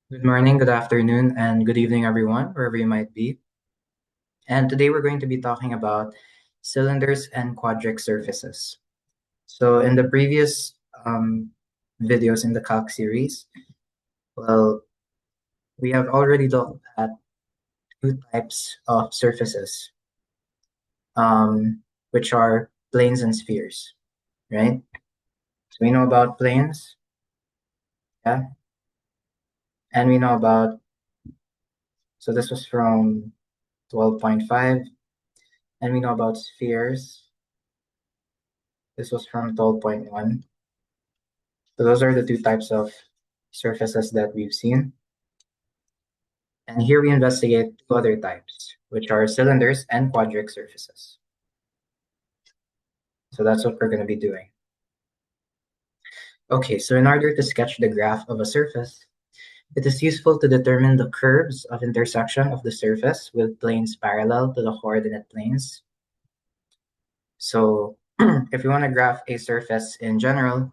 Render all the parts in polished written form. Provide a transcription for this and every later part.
Good morning, good afternoon, and good evening, everyone, wherever you might be. And today we're going to be talking about cylinders and quadric surfaces. So, in the previous videos in the calc series, well, we have already looked at two types of surfaces, which are planes and spheres, right? So, we know about planes, yeah, and we know about, so this was from 12.5, and we know about spheres. This was from 12.1. So those are the two types of surfaces that we've seen. And here we investigate two other types, which are cylinders and quadric surfaces. So that's what we're going to be doing. Okay, so in order to sketch the graph of a surface, it is useful to determine the curves of intersection of the surface with planes parallel to the coordinate planes. So if we want to graph a surface in general,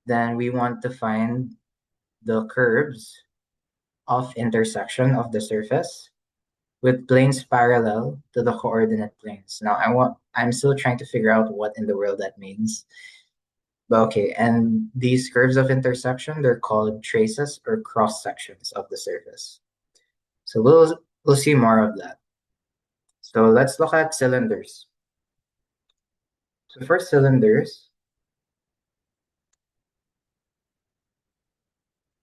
then we want to find the curves of intersection of the surface with planes parallel to the coordinate planes. Now I'm still trying to figure out what in the world that means. But okay, and these curves of intersection, they're called traces or cross sections of the surface. So we'll see more of that. So let's look at cylinders. So for cylinders,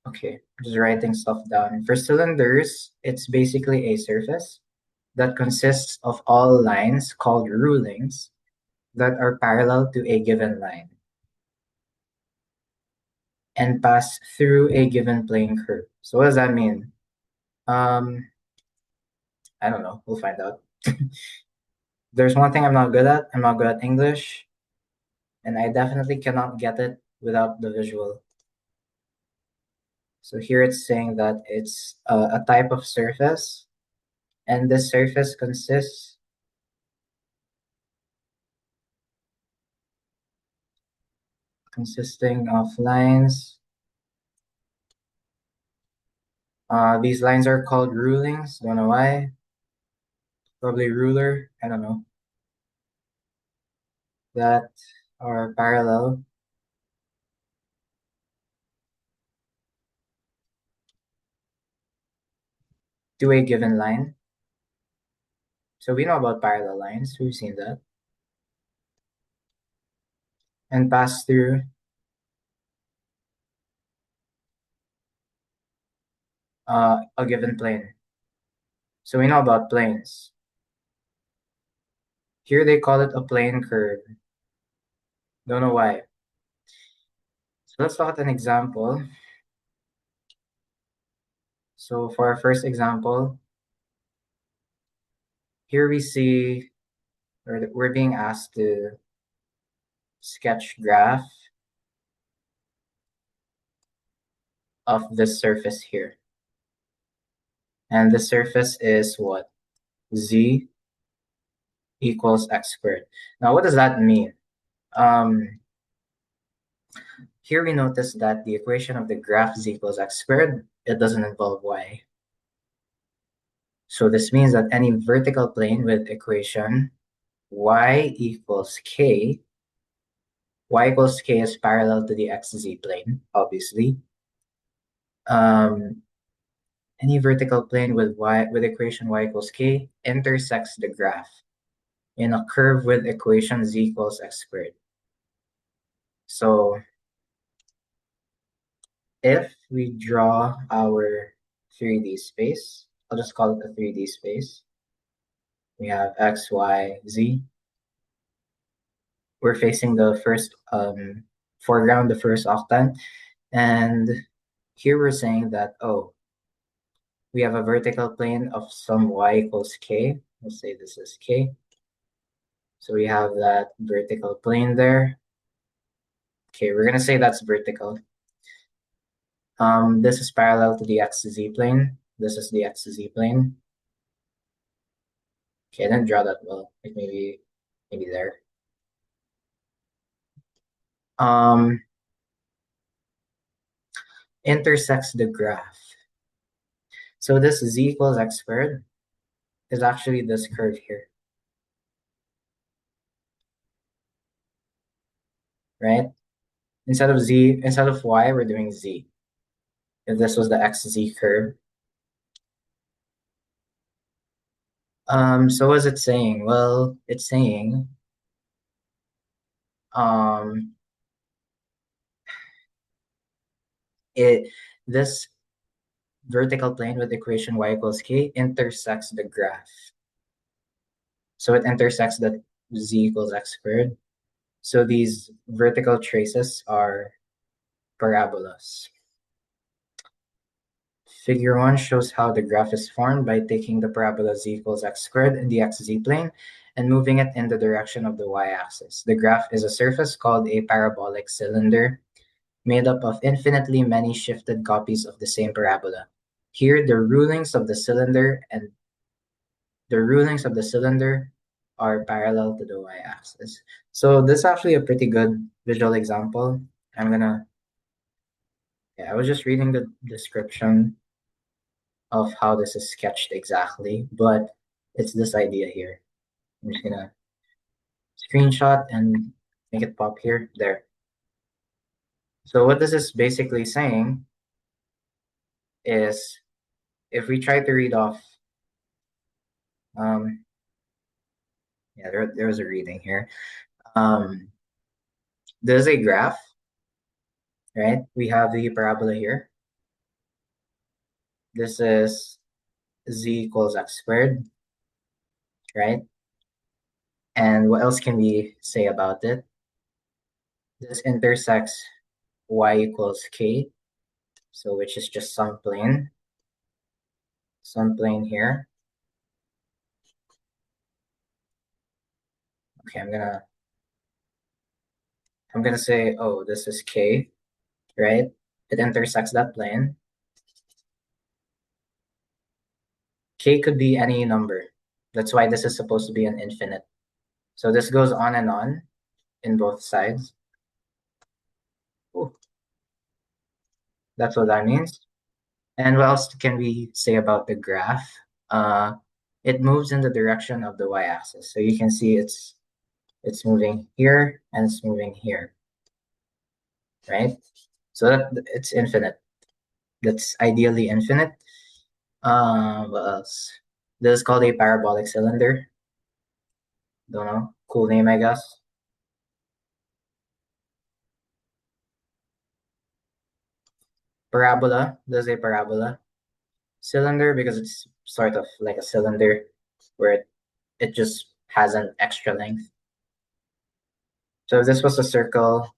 okay, just writing stuff down. For cylinders, it's basically a surface that consists of all lines called rulings that are parallel to a given line and pass through a given plane curve. So what does that mean? Um, I don't know. We'll find out. There's one thing I'm not good at. I'm not good at English, and I definitely cannot get it without the visual. So here it's saying that it's a type of surface, and this surface consists consisting of lines. These lines are called rulings. Don't know why. Probably ruler. I don't know. That are parallel to a given line. So we know about parallel lines. We've seen that. And pass through a given plane. So we know about planes. Here they call it a plane curve. Don't know why. So let's look at an example. So for our first example, here we see, or we're being asked to sketch graph of this surface here. And the surface is what? Z equals x squared. Now, what does that mean? Here we notice that the equation of the graph z equals x squared, it doesn't involve y. So this means that any vertical plane with equation y equals k is parallel to the xz plane, obviously. Um, any vertical plane with equation y equals k intersects the graph in a curve with equation z equals x squared. So if we draw our 3D space, I'll just call it a 3D space. We have x, y, z. We're facing the first foreground, the first octant. And here we're saying that, oh, we have a vertical plane of some y equals k. Let's say this is k. So we have that vertical plane there. Okay, we're going to say that's vertical. This is parallel to the xz plane. This is the xz plane. Okay, I didn't draw that well. Like maybe there. Um, intersects the graph. So this z equals x squared is actually this curve here, right? Instead of y, we're doing z. If this was the xz curve. So what's it saying? Well, it's saying um it this vertical plane with equation y equals k intersects the graph. So it intersects the z equals x squared. So these vertical traces are parabolas. Figure 1 shows how the graph is formed by taking the parabola z equals x squared in the xz plane and moving it in the direction of the y-axis. The graph is a surface called a parabolic cylinder made up of infinitely many shifted copies of the same parabola. Here, the rulings of the cylinder are parallel to the y-axis. So this is actually a pretty good visual example. I was just reading the description of how this is sketched exactly, but it's this idea here. I'm just gonna screenshot and make it pop here, there. So what this is basically saying is if we try to read off, um, yeah, there was a reading here. There's a graph, right? We have the parabola here. This is z equals x squared, right? And what else can we say about it? This intersects y equals k, so which is just some plane here. Okay, I'm gonna say, oh, this is k, right? It intersects that plane. K could be any number. That's why this is supposed to be an infinite. So this goes on and on in both sides. Ooh, that's what that means. And what else can we say about the graph? It moves in the direction of the y-axis. So you can see it's moving here and it's moving here, right? So that it's infinite. That's ideally infinite. What else? This is called a parabolic cylinder. Don't know. Cool name, I guess. Parabola. This is a parabola. Cylinder because it's sort of like a cylinder where it just has an extra length. So if this was a circle,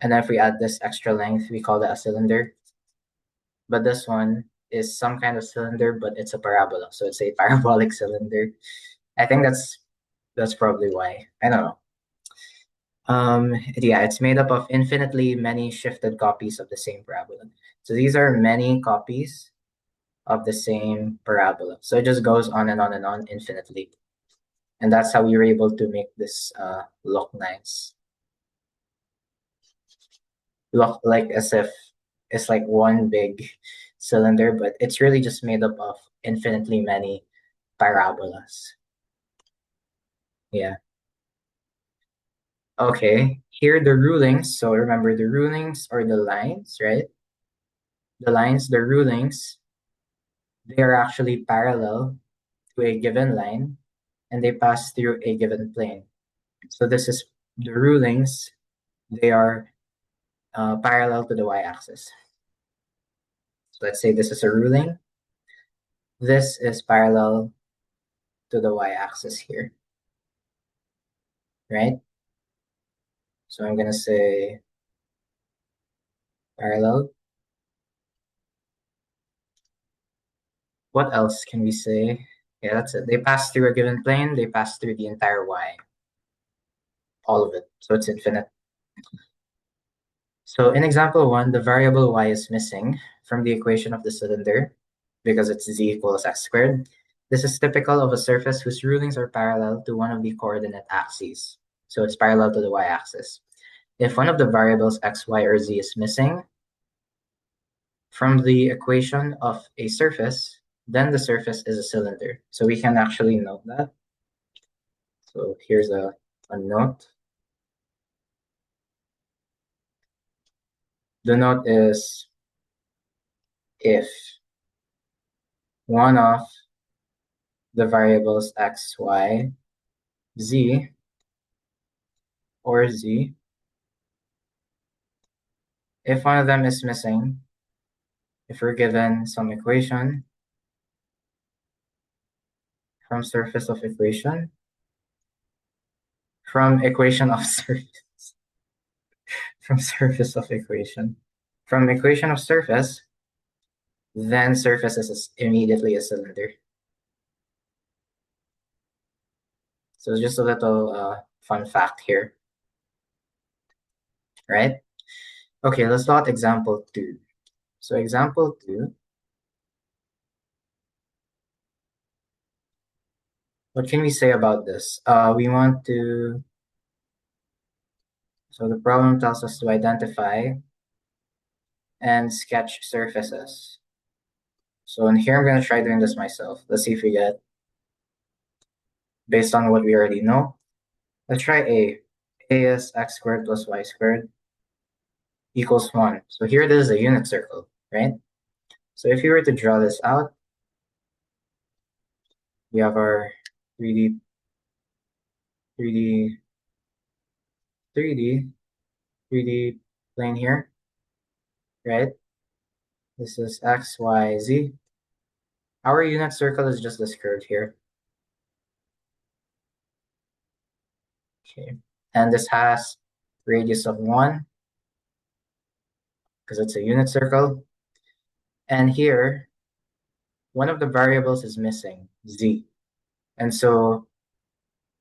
and then if we add this extra length, we call that a cylinder. But this one is some kind of cylinder, but it's a parabola. So it's a parabolic cylinder. I think that's probably why. I don't know. Yeah, it's made up of infinitely many shifted copies of the same parabola. So these are many copies of the same parabola. So it just goes on and on and on infinitely. And that's how we were able to make this look nice. Look like as if it's like one big cylinder, but it's really just made up of infinitely many parabolas. Yeah. Okay, here are the rulings. So remember the rulings or the lines, right? The rulings, they are actually parallel to a given line and they pass through a given plane. So this is the rulings, they are parallel to the y-axis. So let's say this is a ruling. This is parallel to the y-axis here, right? So I'm gonna say parallel. What else can we say? Yeah, that's it. They pass through a given plane, they pass through the entire y, all of it. So it's infinite. So in example 1, the variable y is missing from the equation of the cylinder because it's z equals x squared. This is typical of a surface whose rulings are parallel to one of the coordinate axes. So it's parallel to the y-axis. If one of the variables x, y, or z is missing, from the equation of a surface, then the surface is a cylinder. So we can actually note that. So here's a note. The note is if one of the variables x, y, z, or z, if one of them is missing, if we're given some equation from surface of equation, from equation of surface, from surface of equation, from equation of surface, then surface is immediately a cylinder. So just a little fun fact here, right? Okay, let's start example 2. So example 2, what can we say about this? We want to, so the problem tells us to identify and sketch surfaces. So in here, I'm going to try doing this myself. Let's see if we get, based on what we already know. Let's try A. A is x squared plus y squared equals 1. So here this is a unit circle, right? So if you were to draw this out, we have our 3D, 3D, 3D, 3D plane here, right? This is x, y, z. Our unit circle is just this curve here. Okay. And this has radius of 1 because it's a unit circle. And here, one of the variables is missing, z. And so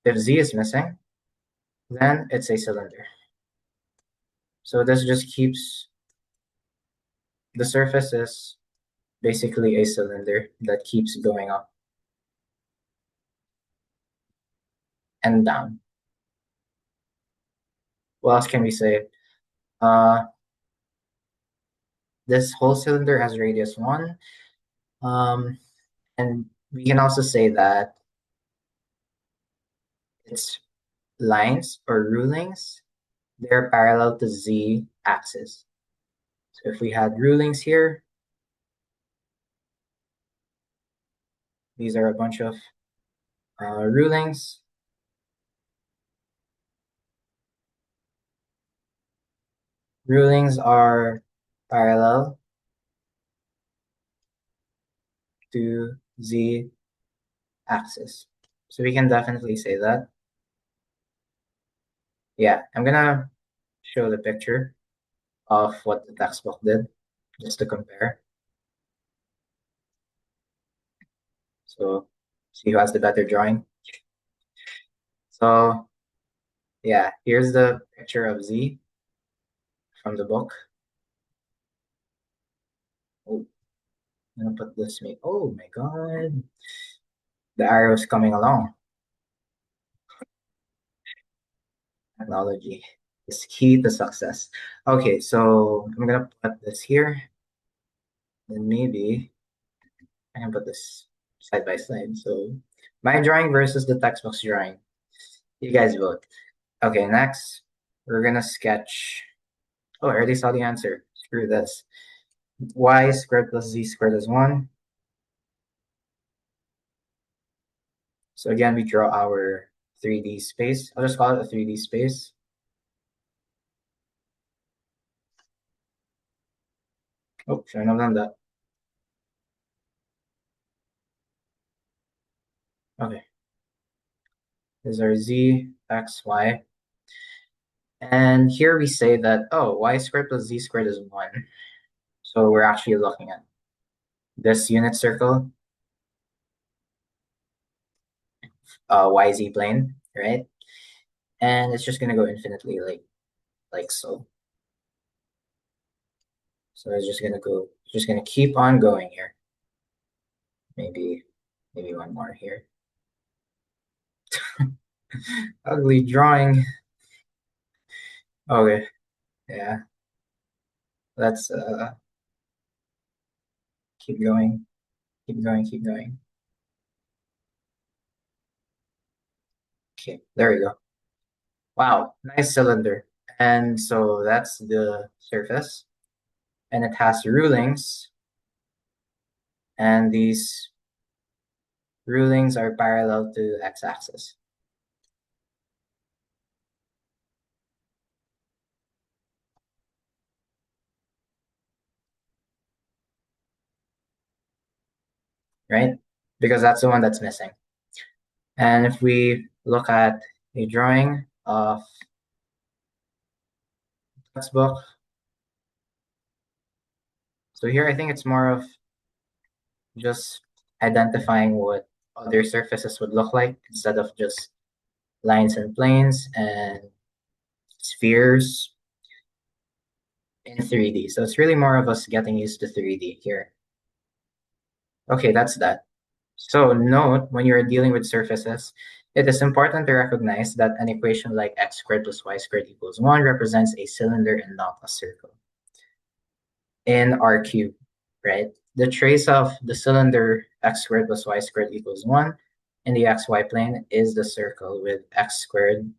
if z is missing, then it's a cylinder. So this just keeps, the surface is basically a cylinder that keeps going up and down. What else can we say? This whole cylinder has radius 1. And we can also say that its lines or rulings, they're parallel to z axis. So if we had rulings here, these are a bunch of rulings. Rulings are parallel to z axis. So we can definitely say that. Yeah, I'm gonna show the picture of what the textbook did, just to compare. So see who has the better drawing. So yeah, here's the picture of z from the book. Oh, I'm gonna put this me. Oh my god. The arrow's coming along. Technology is key to success. Okay, so I'm gonna put this here. And maybe I can put this side by side. So my drawing versus the textbook's drawing. You guys vote. Okay, next we're gonna sketch. Oh, I already saw the answer. Screw this. Y squared plus z squared is 1. So again, we draw our 3D space. I'll just call it a 3D space. Oh, shouldn't have done that. Okay. These are z, x, y. And here we say that, oh, y squared plus z squared is 1. So we're actually looking at this unit circle, YZ plane, right? And it's just going to go infinitely like so. So it's just going to go, just going to keep on going here. Maybe one more here. Ugly drawing. Okay, yeah. That's Keep going. Keep going. Keep going. Okay, there we go. Wow, nice cylinder. And so that's the surface. And it has rulings. And these rulings are parallel to x-axis. Right? Because that's the one that's missing. And if we look at a drawing of textbook, so here I think it's more of just identifying what other surfaces would look like instead of just lines and planes and spheres in 3D. So it's really more of us getting used to 3D here. Okay, that's that. So note, when you're dealing with surfaces, it is important to recognize that an equation like x squared plus y squared equals 1 represents a cylinder and not a circle. In R cube, right? The trace of the cylinder x squared plus y squared equals 1 in the xy plane is the circle with x squared,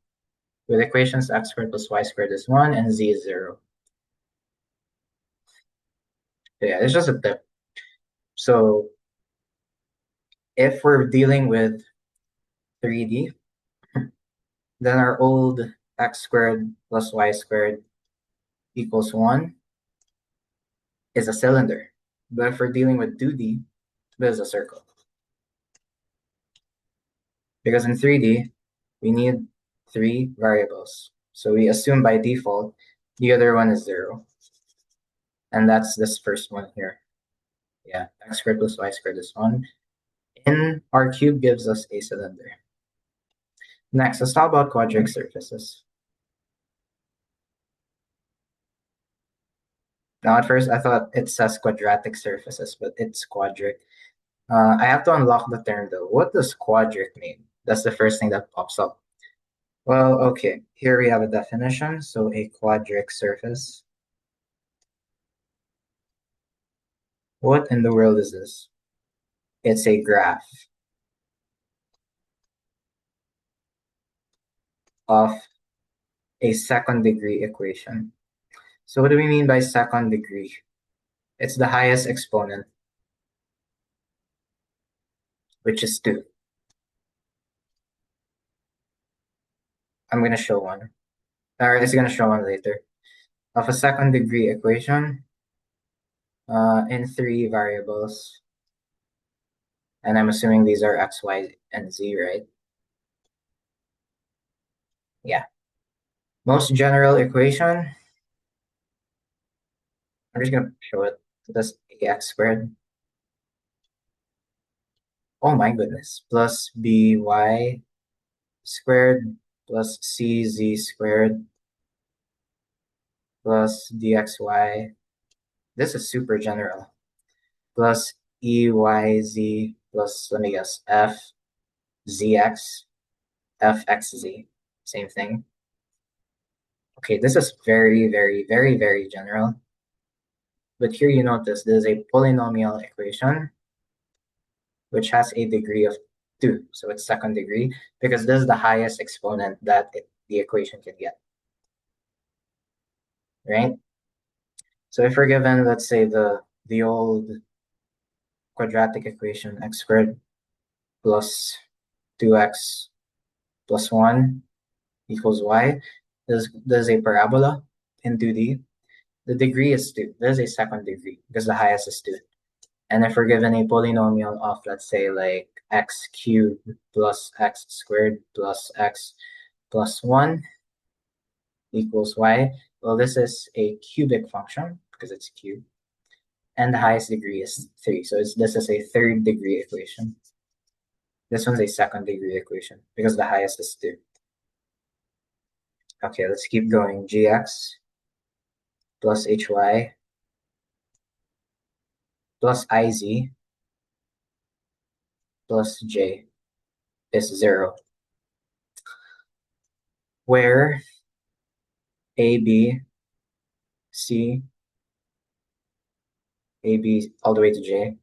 with equations x squared plus y squared is 1 and z is 0. So yeah, it's just a tip. So if we're dealing with 3D, then our old x squared plus y squared equals 1 is a cylinder. But if we're dealing with 2D, it is a circle. Because in 3D, we need 3 variables. So we assume by default, the other one is 0. And that's this first one here. Yeah, x squared plus y squared is 1. In R cube gives us a cylinder. Next, let's talk about quadric surfaces. Now, at first, I thought it says quadratic surfaces, but it's quadric. I have to unlock the term, though. What does quadric mean? That's the first thing that pops up. Well, okay, here we have a definition. So a quadric surface. What in the world is this? It's a graph of a second degree equation. So what do we mean by second degree? It's the highest exponent, which is 2. I'm going to show one. Or it's going to show one later. Of a second degree equation in 3 variables. And I'm assuming these are x, y, and z, right? Yeah. Most general equation, I'm just going to show it. That's ax squared. Oh my goodness. Plus by squared plus cz squared plus dxy. This is super general. Plus eyz plus, let me guess, fzx, fxz. Same thing. Okay, this is very, very, very, very general. But here you notice there's a polynomial equation which has a degree of 2. So it's second degree because this is the highest exponent that the equation can get. Right? So if we're given, let's say, the old quadratic equation x squared plus 2x plus 1 equals y, there's a parabola in 2D. The degree is 2. There's a second degree because the highest is 2. And if we're given a polynomial of, let's say, like x cubed plus x squared plus x plus 1 equals y, well, this is a cubic function because it's cubed. And the highest degree is 3. So this is a third degree equation. This one's a second degree equation because the highest is 2. Okay, let's keep going. Gx plus hy plus iz plus j is 0, where a, b, c, AB all the way to J.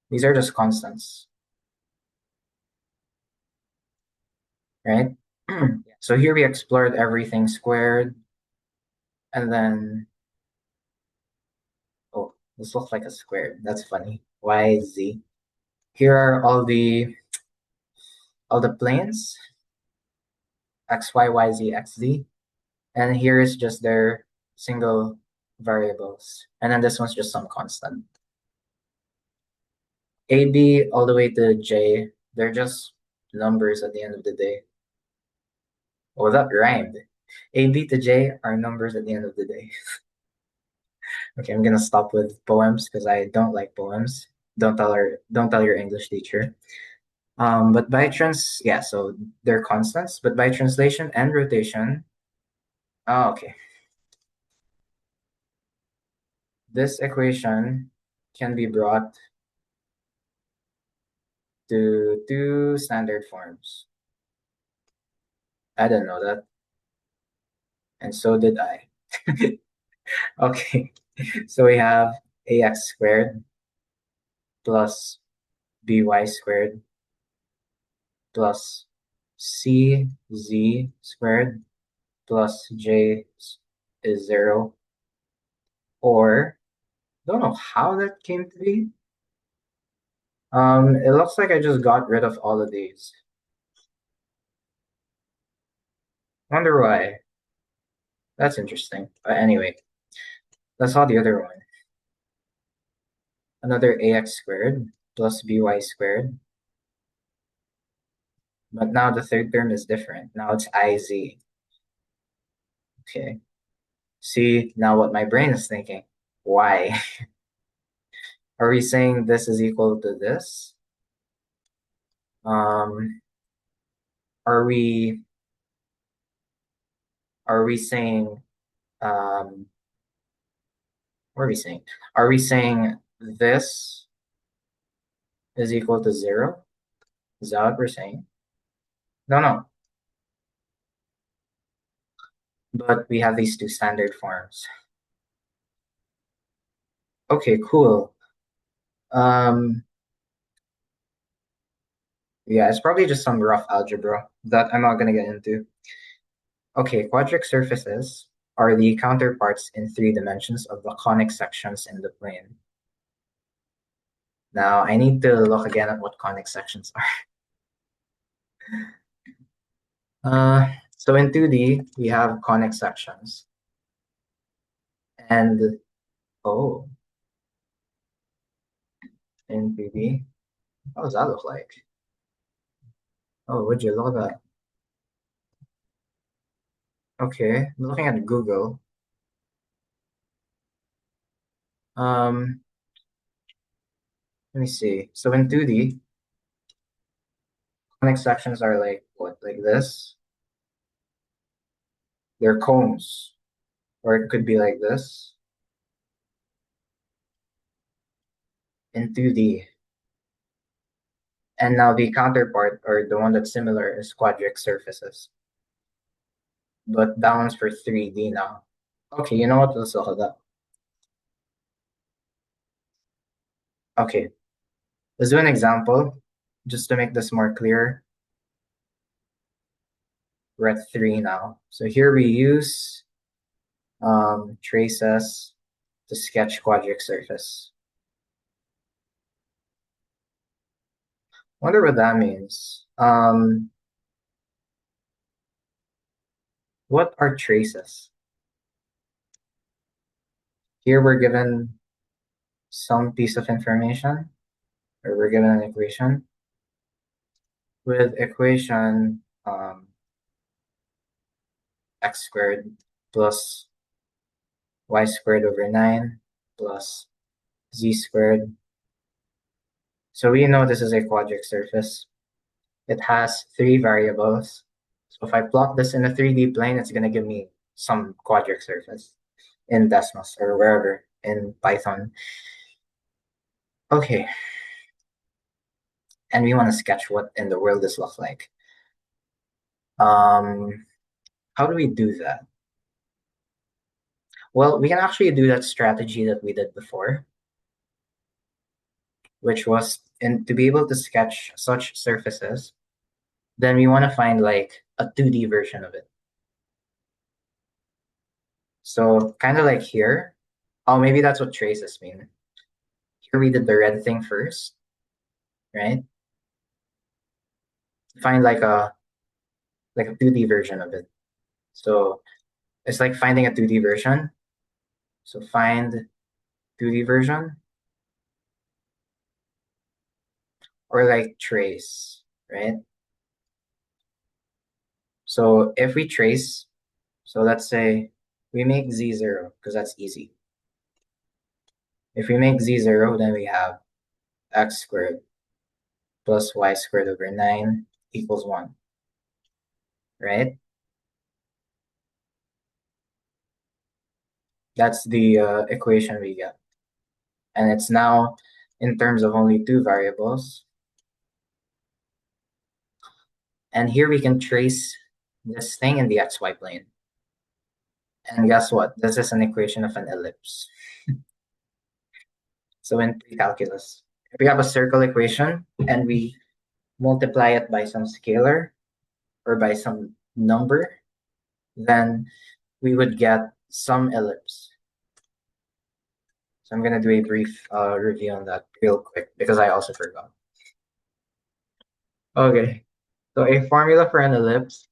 These are just constants, right? So here we explored everything squared, and then, oh, this looks like a square. That's funny. Y, Z. Here are all the planes, X, Y, Y, Z, X, Z. And here is just their single variables. And then this one's just some constant. A, B, all the way to J, they're just numbers at the end of the day. Oh, that rhymed. A, B to J are numbers at the end of the day. Okay, I'm gonna stop with poems because I don't like poems. Don't tell your English teacher. But yeah, so they're constants, but by translation and rotation, oh, okay. This equation can be brought to two standard forms. I didn't know that, and so did I. Okay, so we have ax squared plus by squared plus cz squared plus j is 0, or don't know how that came to be. It looks like I just got rid of all of these. Wonder why. That's interesting. But anyway, that's all the other one. Another ax squared plus by squared. But now the third term is different. Now it's iz. Okay. See now what my brain is thinking. Why? Are we saying this is equal to this? Um, are we are we saying what are we saying? Are we saying this is equal to 0? Is that what we're saying? No, no. But we have these two standard forms. Okay, cool. Um, yeah, it's probably just some rough algebra that I'm not gonna get into. Okay, quadric surfaces are the counterparts in 3 dimensions of the conic sections in the plane. Now, I need to look again at what conic sections are. So in 2D, we have conic sections. And, oh, in 3D, what does that look like? Oh, would you look at that? Okay, I'm looking at Google. Um, Let me see. So in 2D, conic sections are like what, like this? They're cones, or it could be like this in 2D. And now the counterpart, or the one that's similar, is quadric surfaces. But that one's for 3D now. Okay, you know what? Let's look at that. Okay, let's do an example just to make this more clear. We're at 3 now. So here we use traces to sketch quadric surface. Wonder what that means. What are traces? Here we're given some piece of information, or we're given an equation. With equation x squared plus y squared over 9 plus z squared. So we know this is a quadric surface. It has 3 variables. So if I plot this in a 3D plane, it's going to give me some quadric surface in Desmos or wherever in Python. Okay. And we want to sketch what in the world this looks like. How do we do that? Well, we can actually do that strategy that we did before, which was to be able to sketch such surfaces, then we want to find like a 2D version of it. So kind of like here. Oh, maybe that's what traces mean. Here we did the red thing first, right? Find like a 2D version of it. So it's like finding a 2D version. So find 2D version or like trace, right? So if we trace, so let's say we make z0 because that's easy. If we make z0, then we have x squared plus y squared over 9 equals 1, right? That's the equation we get. And it's now in terms of only two variables. And here we can trace this thing in the xy plane. And guess what? This is an equation of an ellipse. So in pre-calculus, if we have a circle equation and we multiply it by some scalar or by some number, then we would get some ellipse. So I'm going to do a brief review on that real quick because I also forgot. Okay, so a formula for an ellipse.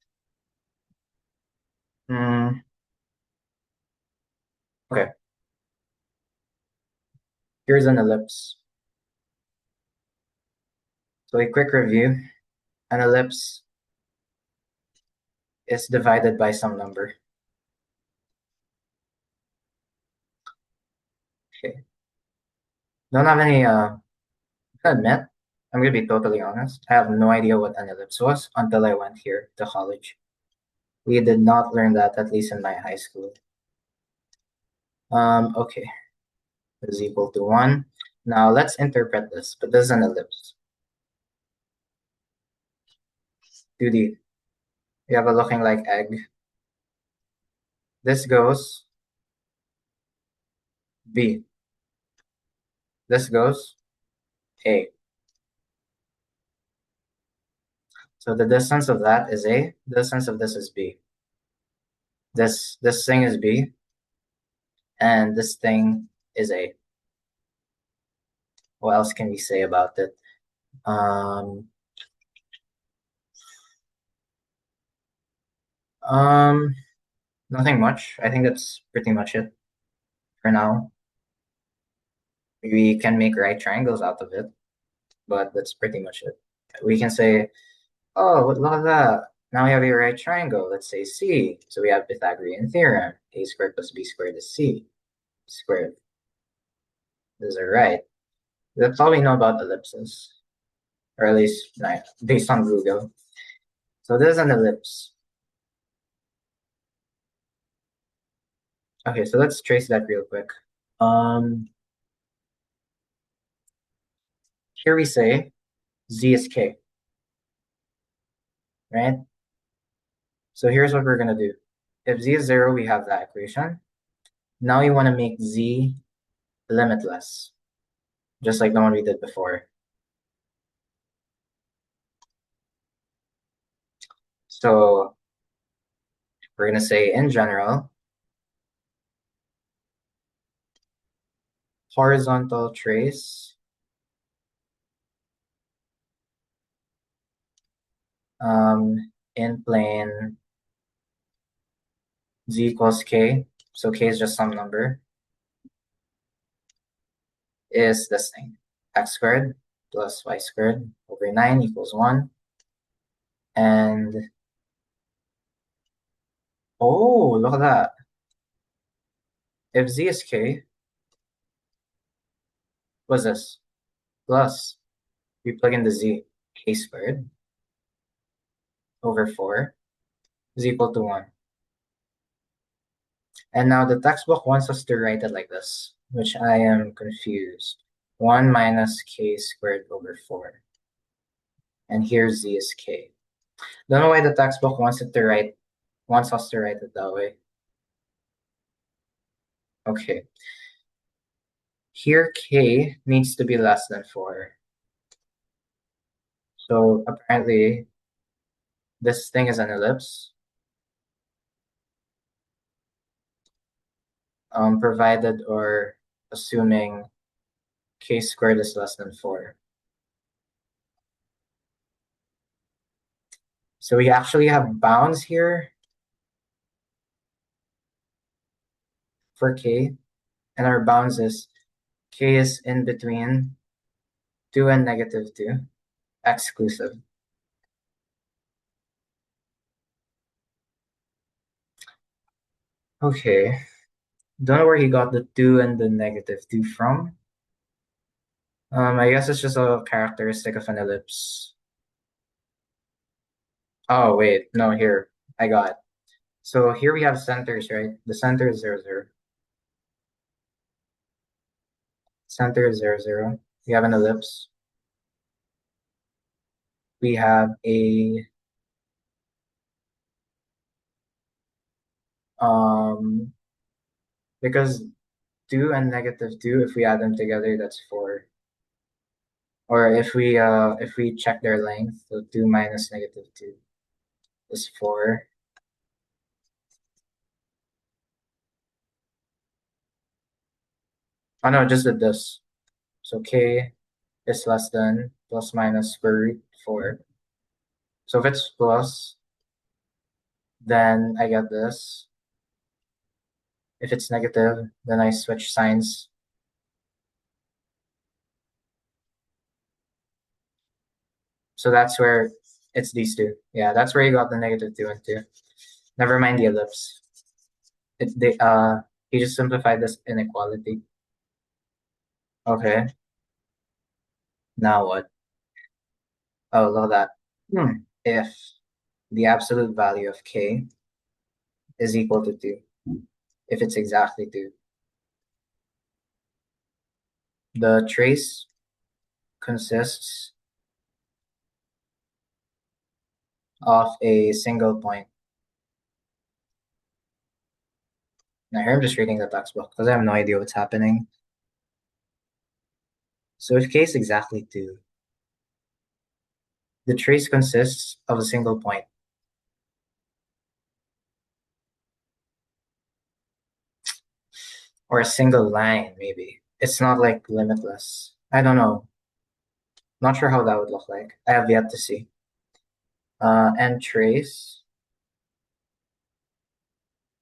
Okay, here's an ellipse. So a quick review, an ellipse is divided by some number. Okay, don't have any, I admit, I'm going to be totally honest. I have no idea what an ellipse was until I went here to college. We did not learn that, at least in my high school. Okay, is equal to 1. Now let's interpret this, but this is an ellipse. 2D. We have a looking like egg. This goes B. This goes A. So the distance of that is A. The distance of this is B. This thing is B, and this thing is A. What else can we say about it? Um, um, Nothing much. I think that's pretty much it for now. We can make right triangles out of it, but that's pretty much it. We can say, oh, look at that. Now we have a right triangle. Let's say C. So we have Pythagorean theorem. A squared plus B squared is C squared. Those are right. That's all we know about ellipses, or at least based on Google. So this is an ellipse. Okay, so let's trace that real quick. Um, Here we say Z is K, right? So here's what we're gonna do. If Z is 0, we have that equation. Now you want to make Z limitless, just like the one we did before. So we're gonna say in general, horizontal trace in plane Z equals K, so K is just some number, is this thing, x squared plus y squared over 9 equals 1. And oh, look at that. If Z is K, what's this? Plus, we plug in the Z, K squared over 4 is equal to 1. And now the textbook wants us to write it like this, which I am confused. 1 minus K squared over 4. And here Z is K. Don't know why the textbook wants us to write it that way. Okay. Here, k needs to be less than 4. So apparently, this thing is an ellipse, provided or assuming k squared is less than 4. So we actually have bounds here for k, and our bounds is k is in between 2 and -2, exclusive. Okay, don't know where he got the 2 and the -2 from. I guess it's just a characteristic of an ellipse. Oh, wait, no, here, I got it. So here we have centers, right? The center is 0, 0. Center is 0, 0. We have an ellipse. We have a because 2 and -2, if we add them together, that's 4. Or if we check their length, so 2 minus -2 is 4. Oh no, just did this. So k is less than plus minus square root 4. So if it's plus, then I get this. If it's negative, then I switch signs. So that's where it's these two. Yeah, that's where you got the -2 and 2. Never mind the ellipse. He just simplified this inequality. Okay, now what? Oh, look at that. If the absolute value of k is equal to 2, if it's exactly 2, the trace consists of a single point. Now here I'm just reading the textbook because I have no idea what's happening. So if k is exactly 2, the trace consists of a single point. Or a single line, maybe. It's not like limitless. I don't know. Not sure how that would look like. I have yet to see. And trace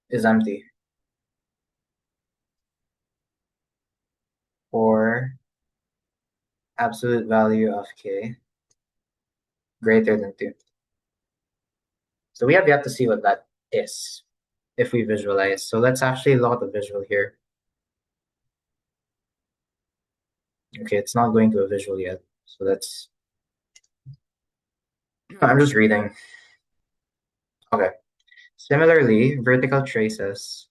is empty. For absolute value of k greater than 2. So we have yet to see what that is if we visualize. So let's actually look at the visual here. Okay, it's not going to a visual yet. So that's, I'm just reading. Okay. Similarly, vertical traces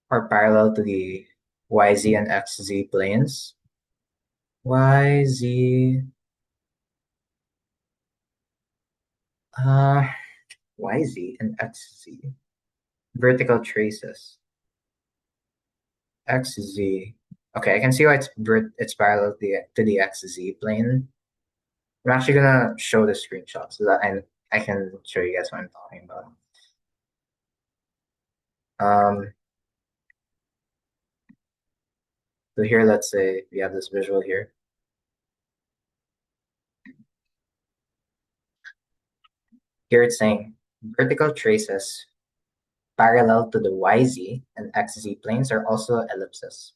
are parallel to the YZ and XZ planes. YZ, uh, YZ and XZ. Vertical traces. XZ. Okay, I can see why it's parallel to the XZ plane. I'm actually gonna show the screenshot so that I can show you guys what I'm talking about. Um, so here, let's say we have this visual here. Here it's saying vertical traces parallel to the YZ and XZ planes are also ellipses.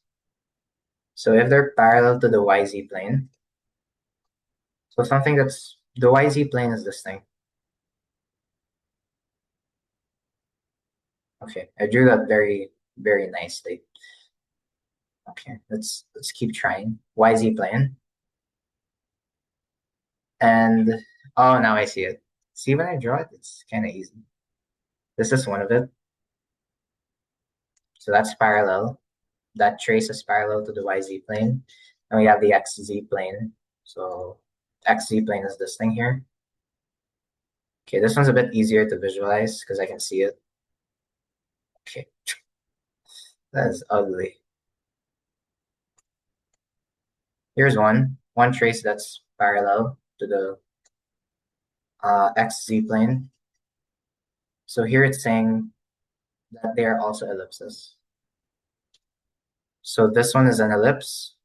So if they're parallel to the YZ plane, so something that's the YZ plane is this thing. Okay, I drew that very, very nicely. Okay, let's keep trying. YZ plane. And oh, now I see it. See when I draw it, it's kind of easy. This is one of it. So that's parallel. That trace is parallel to the YZ plane. And we have the XZ plane. So XZ plane is this thing here. Okay, this one's a bit easier to visualize because I can see it. Okay. That is ugly. Here's one trace that's parallel to the XZ plane. So here it's saying that they are also ellipses. So this one is an ellipse.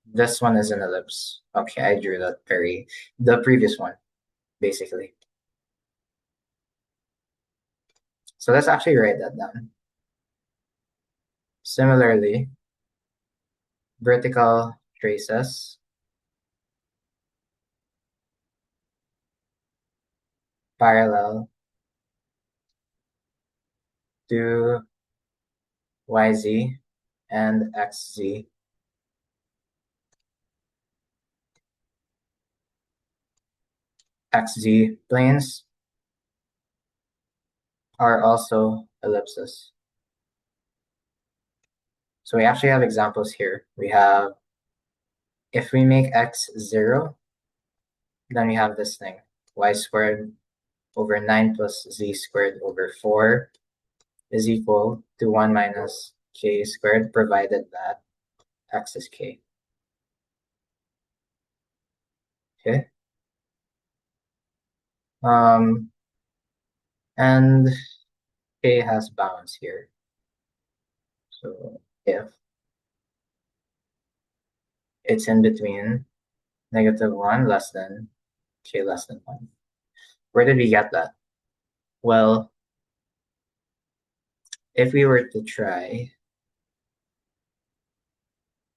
This one is an ellipse. Okay, I drew that the previous one, basically. So let's actually write that down. Similarly, vertical traces parallel to YZ and XZ. XZ planes are also ellipses. So we actually have examples here. We have, if we make x 0, then we have this thing, y squared over 9 plus z squared over 4 is equal to 1 minus k squared, provided that x is k. Okay. And k has bounds here. So if it's in between -1 less than k less than 1. Where did we get that? Well, if we were to try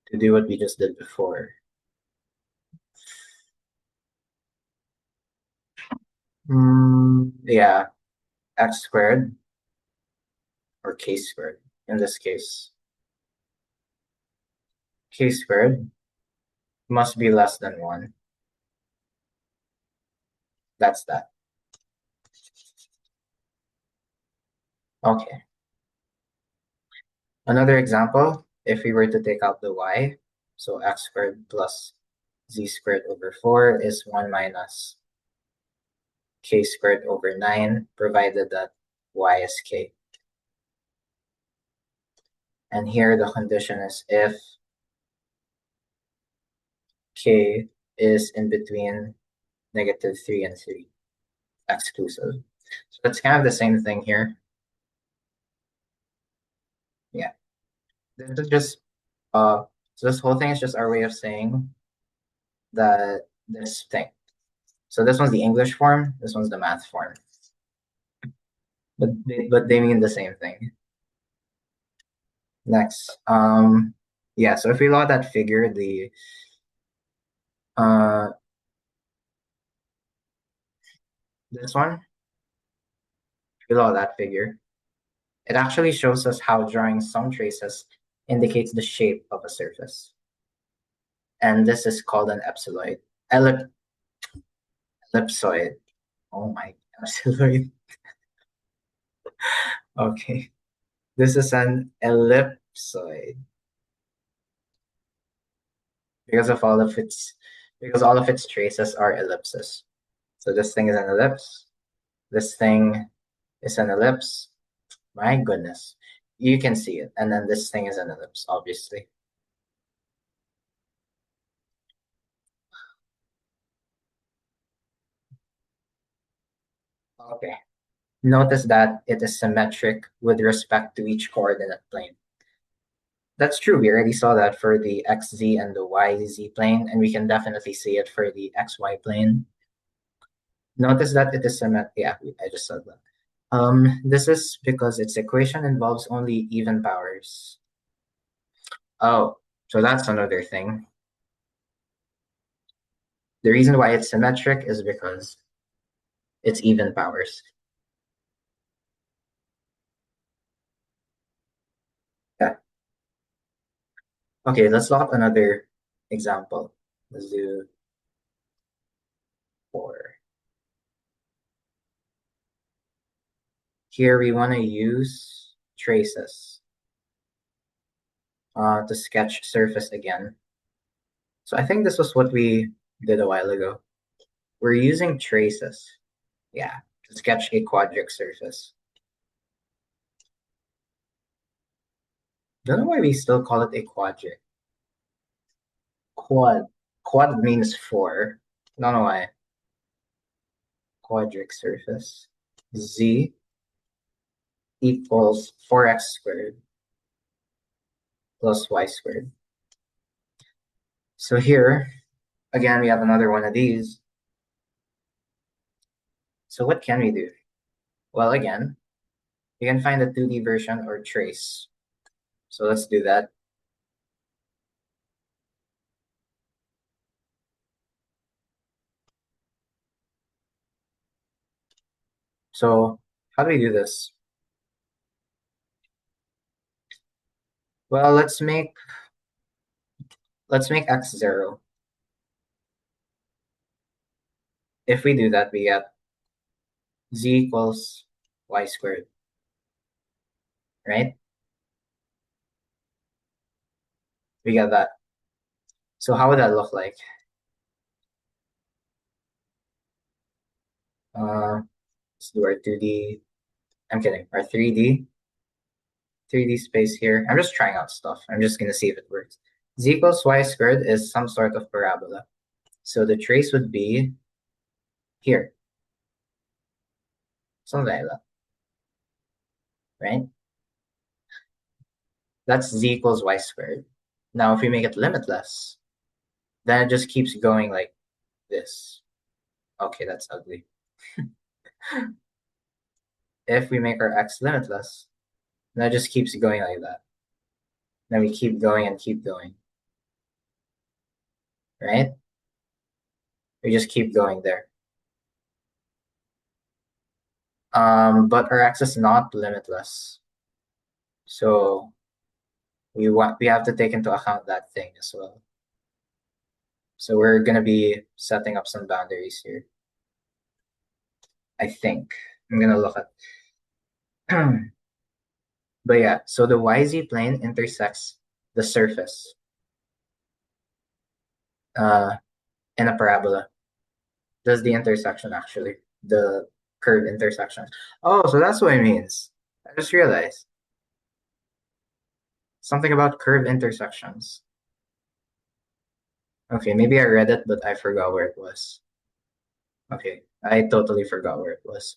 to do what we just did before, yeah, x squared or k squared in this case. K squared must be less than 1. That's that. Okay. Another example, if we were to take out the y, so x squared plus z squared over 4 is 1 minus k squared over 9, provided that y is k. And here the condition is if k is in between -3 and 3, exclusive. So it's kind of the same thing here. Yeah. This is just so this whole thing is just our way of saying that this thing. So this one's the English form, this one's the math form. But they mean the same thing. Next. Yeah, so if we law that figure, the this one, if we law that figure, it actually shows us how drawing some traces indicates the shape of a surface. And this is called an ellipsoid. Ellipsoid. Oh my, ellipsoid. Okay. This is an ellipsoid because all of its traces are ellipses. So this thing is an ellipse. This thing is an ellipse. My goodness. You can see it. And then this thing is an ellipse, obviously. Okay. Notice that it is symmetric with respect to each coordinate plane. That's true. We already saw that for the xz and the yz plane, and we can definitely see it for the xy plane. Notice that it is symmetric. Yeah, I just said that. This is because its equation involves only even powers. Oh, so that's another thing. The reason why it's symmetric is because it's even powers. Yeah. Okay, let's look at another example. Let's do 4. Here we want to use traces to sketch surface again. So I think this was what we did a while ago. We're using traces, yeah, to sketch a quadric surface. Don't know why we still call it a quadric. Quad. Quad means four. Don't know why. Quadric surface. Z equals 4x squared plus y squared. So here, again, we have another one of these. So what can we do? Well, again, we can find a 2D version or trace. So let's do that. So how do we do this? Well, let's make x 0. If we do that, we get z equals y squared, right? We get that. So how would that look like? Let's do our 2D. I'm kidding. Our 3D space here. I'm just trying out stuff. I'm just gonna see if it works. Z equals y squared is some sort of parabola. So the trace would be here. Something like that, right? That's z equals y squared. Now, if we make it limitless, then it just keeps going like this. Okay, that's ugly. If we make our x limitless, then it just keeps going like that. Then we keep going and keep going, right? We just keep going there. But our x is not limitless. So we have to take into account that thing as well. So we're gonna be setting up some boundaries here. I think. I'm gonna look at but yeah, so the YZ plane intersects the surface uh in a parabola. Does the intersection actually? The curve intersection. Oh, so that's what it means. I just realized something about curve intersections. Okay, maybe I read it, but I forgot where it was. Okay, I totally forgot where it was.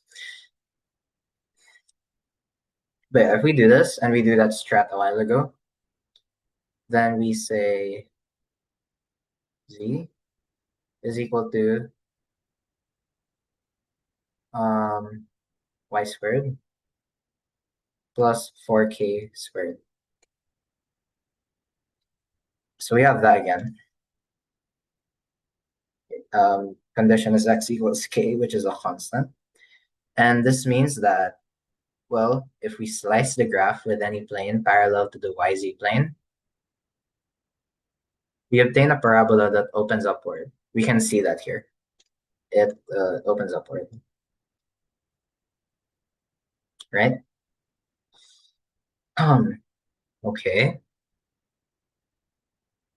But yeah, if we do this and we do that strat a while ago, then we say z is equal to um, y squared plus 4k squared. So we have that again. Condition is x equals k, which is a constant. And this means that, well, if we slice the graph with any plane parallel to the yz plane, we obtain a parabola that opens upward. We can see that here. It opens upward, right? Okay.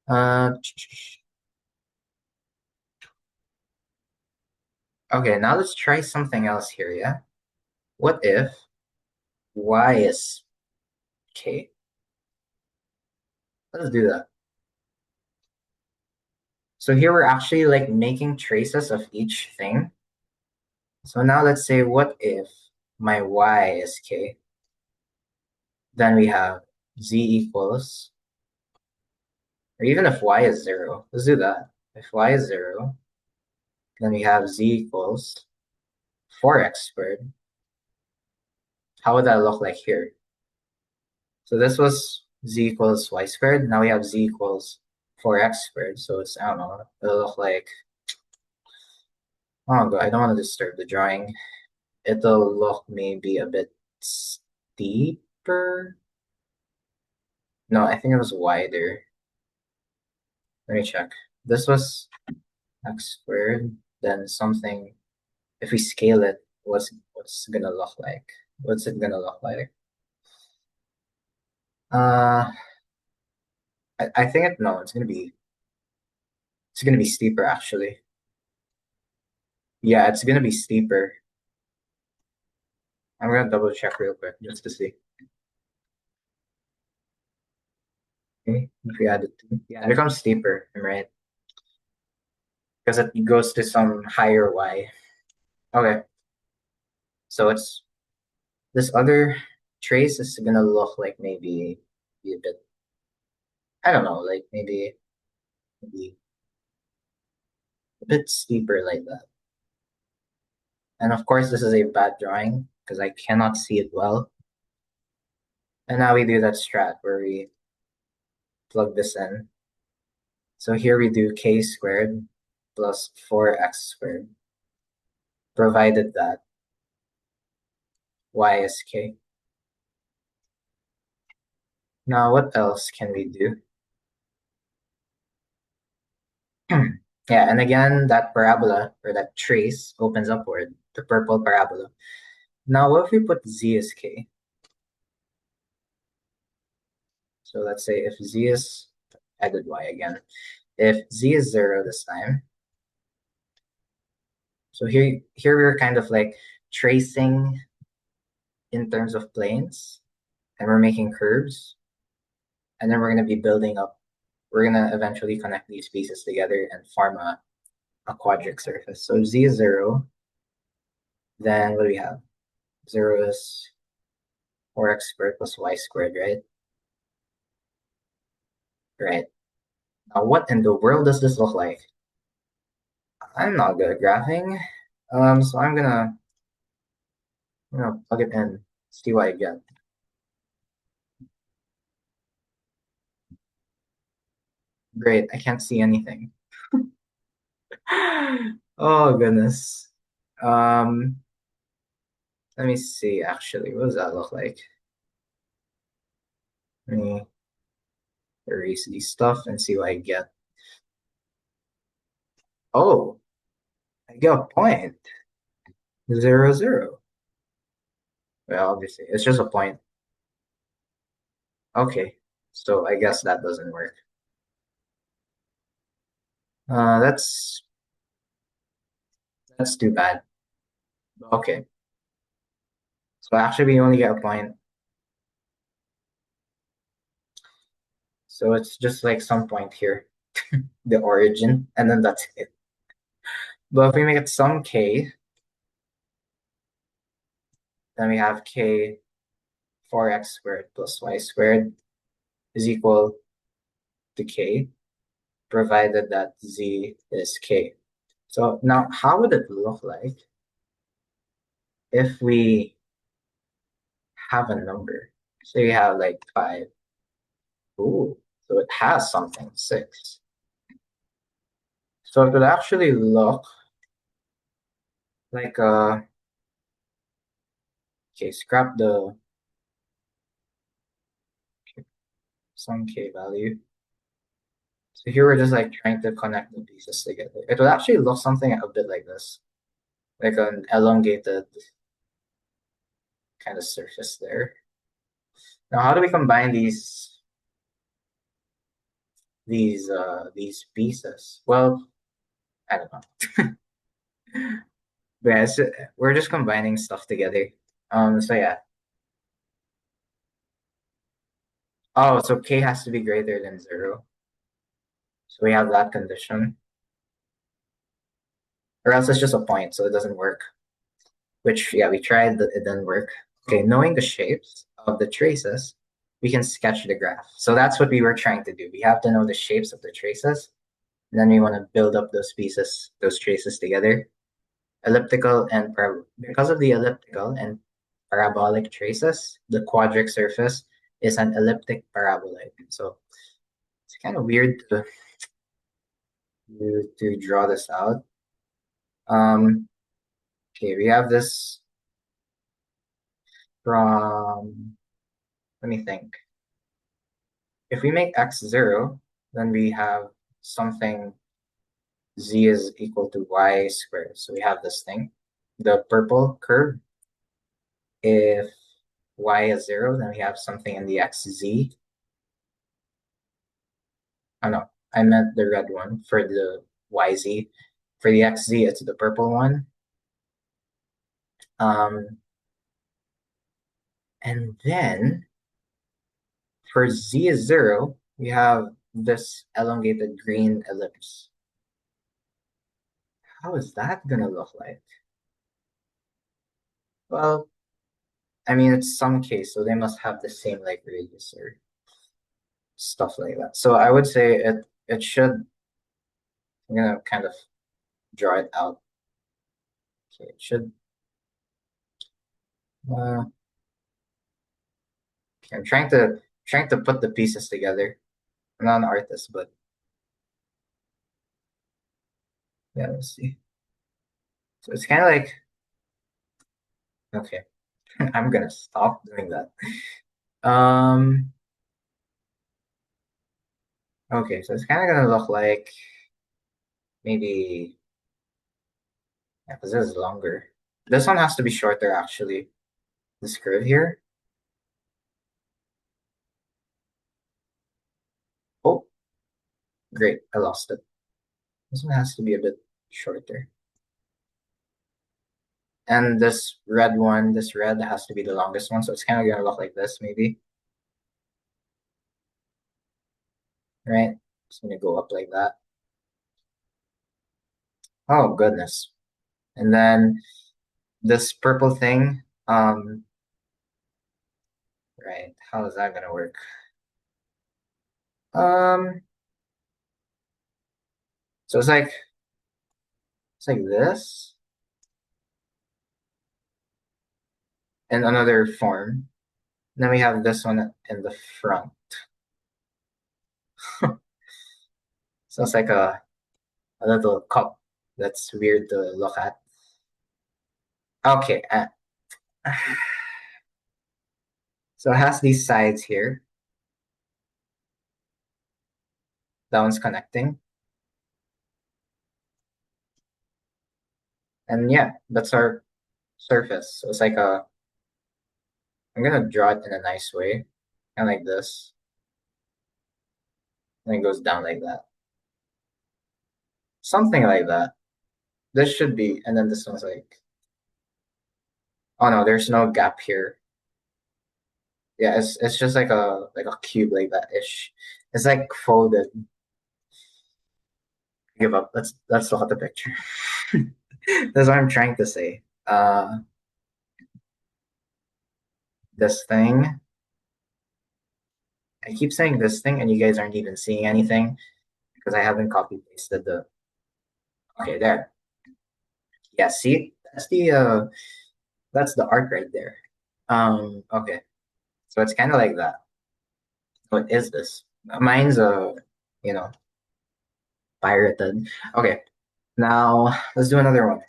Uh, okay, now let's try something else here, yeah? What if y is k? Let's do that. So here we're actually like making traces of each thing. So now let's say, what if my y is k? Then we have z equals, or even if y is 0, let's do that. If y is 0, then we have z equals 4x squared. How would that look like here? So this was z equals y squared. Now we have z equals 4x squared. So it's, I don't know, it'll look like, oh god, I don't want to disturb the drawing. It'll look maybe a bit steeper. No, I think it was wider. Let me check. This was x squared, then something. If we scale it, what's it gonna look like? What's it gonna look like? Uh, I think no, it's gonna be steeper actually. Yeah, it's gonna be steeper. I'm gonna double check real quick just to see. Okay, if we add it to, yeah, it becomes steeper, right? Because it goes to some higher y. Okay, so it's this other trace is gonna look like maybe be a bit, I don't know, like maybe a bit steeper like that. And of course, this is a bad drawing because I cannot see it well. And now we do that strat where we plug this in. So here we do k squared plus 4x squared, provided that y is k. Now, what else can we do? Yeah, and again, that parabola or that trace opens upward, the purple parabola. Now, what if we put z as k? So let's say if z is added y again, if z is 0 this time, so here we're kind of like tracing in terms of planes, and we're making curves, and then we're going to be building up. We're going to eventually connect these pieces together and form a quadric surface. So z is 0, then what do we have? 0 is 4x squared plus y squared, right? Right. Now, what in the world does this look like? I'm not good at graphing, so I'm gonna plug it in, see what I get. Great, I can't see anything. Oh goodness. Um, Let me see. Actually, what does that look like? Let me erase these stuff and see what I get. Oh, I get a point. 0, 0. Well, obviously, it's just a point. Okay, so I guess that doesn't work. Uh, that's that's too bad. Okay, so actually we only get a point. So it's just like some point here, the origin, and then that's it. But if we make it some k, then we have k 4x squared plus y squared is equal to k, provided that z is k. So now how would it look like if we have a number? So you have like 5. Ooh, so it has something, 6. So it would actually look like okay, scrap the some k value. So here we're just like trying to connect the pieces together. It would actually look something a bit like this, like an elongated kind of surface there. Now, how do we combine these pieces? Well, I don't know. But yeah, we're just combining stuff together. So yeah. Oh, so k has to be greater than 0. So we have that condition. Or else it's just a point, so it doesn't work. Which, yeah, we tried, it didn't work. Okay, knowing the shapes of the traces, we can sketch the graph. So that's what we were trying to do. We have to know the shapes of the traces, and then we want to build up those pieces, those traces together. Elliptical and because of the elliptical and parabolic traces, the quadric surface is an elliptic paraboloid. So it's kind of weird to draw this out. Um, okay, we have this from, let me think. If we make x 0, then we have something z is equal to y squared. So we have this thing, the purple curve. If y is 0, then we have something in the xz. Oh no, I meant the red one for the yz. For the xz, it's the purple one. Um, and then for z is 0, we have this elongated green ellipse. How is that gonna look like? Well, I mean, it's some case, so they must have the same like radius or stuff like that. So I would say it should, I'm gonna kind of draw it out. Okay, it should, okay, I'm trying to put the pieces together. I'm not an artist, but yeah, let's see. So it's kind of like, okay, I'm gonna stop doing that. Um, okay, so it's kind of gonna look like maybe, yeah, because this is longer. This one has to be shorter actually. This curve here. Oh, great, I lost it. This one has to be a bit shorter. And this red one, this red has to be the longest one, so it's kind of gonna look like this maybe, right? It's gonna go up like that. Oh goodness. And then this purple thing, right, how is that gonna work? Um, so it's like this in another form. And then we have this one in the front. So it's like a little cup that's weird to look at. Okay, so it has these sides here. That one's connecting. And yeah, that's our surface. So it's like I'm gonna draw it in a nice way, kind of like this. And it goes down like that. Something like that. This should be, and then this one's like, oh no, there's no gap here. Yeah, it's just like a cube like that ish. It's like folded. Give up. Let's look at the picture. That's what I'm trying to say. This thing. I keep saying this thing, and you guys aren't even seeing anything because I haven't copy pasted the. Okay, there. Yeah, see, that's the art right there. Okay, so it's kind of like that. What is this? Mine's you know, pirated. Okay, now let's do another one.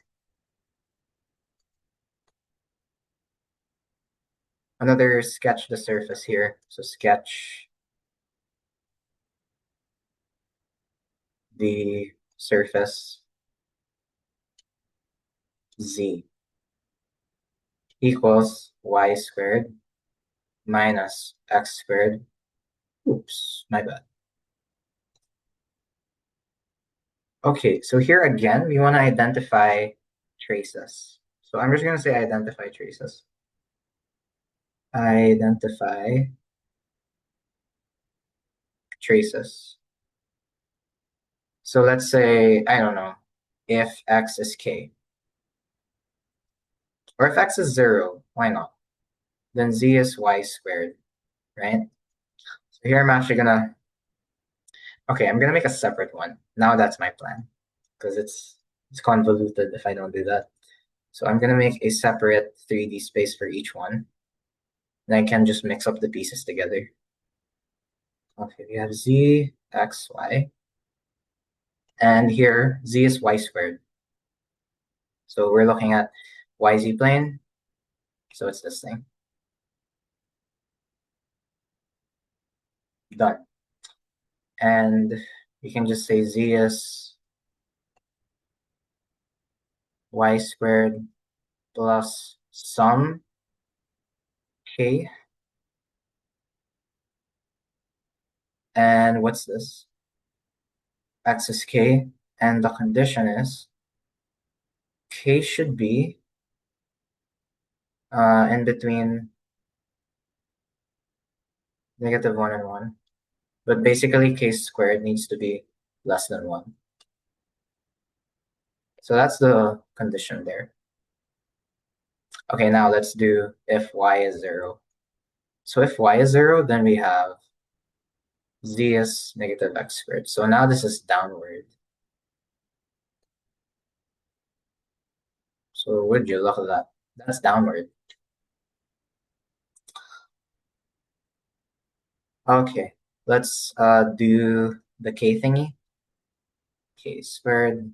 Another sketch the surface here. So sketch the surface z equals y squared minus x squared. Oops, my bad. Okay, so here again, we want to identify traces. So I'm just going to say identify traces. Identify traces. So let's say, I don't know, if x is k, or if x is 0, why not? Then z is y squared, right? So here I'm actually gonna, okay, I'm gonna make a separate one. Now that's my plan, because it's convoluted if I don't do that. So I'm gonna make a separate 3D space for each one. And I can just mix up the pieces together. Okay, we have z, x, y. And here, z is y squared. So we're looking at yz plane. So it's this thing. Done. And you can just say z is y squared plus some k. And what's this? X is k. And the condition is k should be in between -1 and 1. But basically, k squared needs to be less than 1. So that's the condition there. Okay, now let's do if y is 0. So if y is 0, then we have z is negative x squared. So now this is downward. So would you look at that? That's downward. Okay, let's do the k thingy. K squared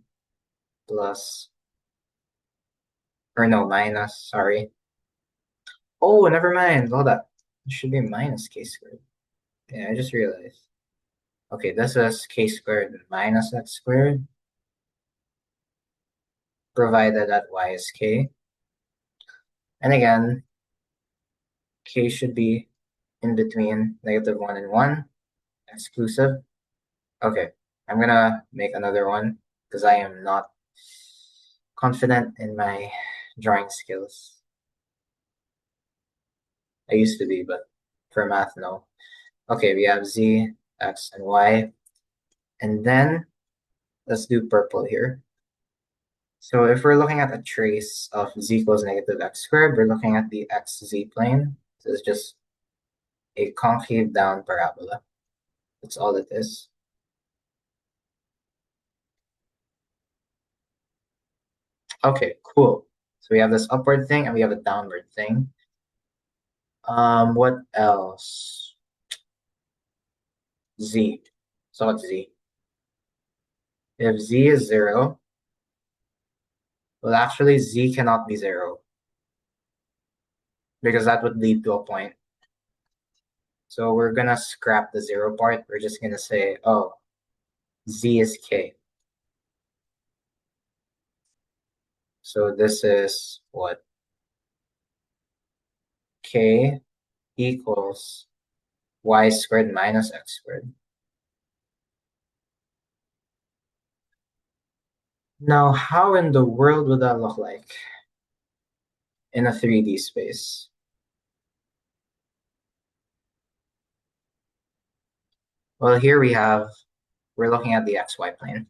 plus, or no, minus, sorry. Oh, never mind. Hold up. It should be minus k squared. Yeah, I just realized. Okay, this is k squared minus x squared, provided that y is k. And again, k should be in between negative 1 and 1, exclusive. Okay, I'm gonna make another one because I am not confident in my drawing skills. I used to be, but for math, no. Okay, we have z, x, and y. And then let's do purple here. So if we're looking at a trace of z equals negative x squared, we're looking at the xz plane. This is just a concave down parabola. That's all it is. Okay, cool. So we have this upward thing and we have a downward thing. What else? Z. So what's z? If z is 0, well, actually, z cannot be 0 because that would lead to a point. So we're gonna scrap the 0 part. We're just gonna say, oh, z is k. So this is what? K equals y squared minus x squared. Now, how in the world would that look like in a 3D space? Well, here we're looking at the xy plane.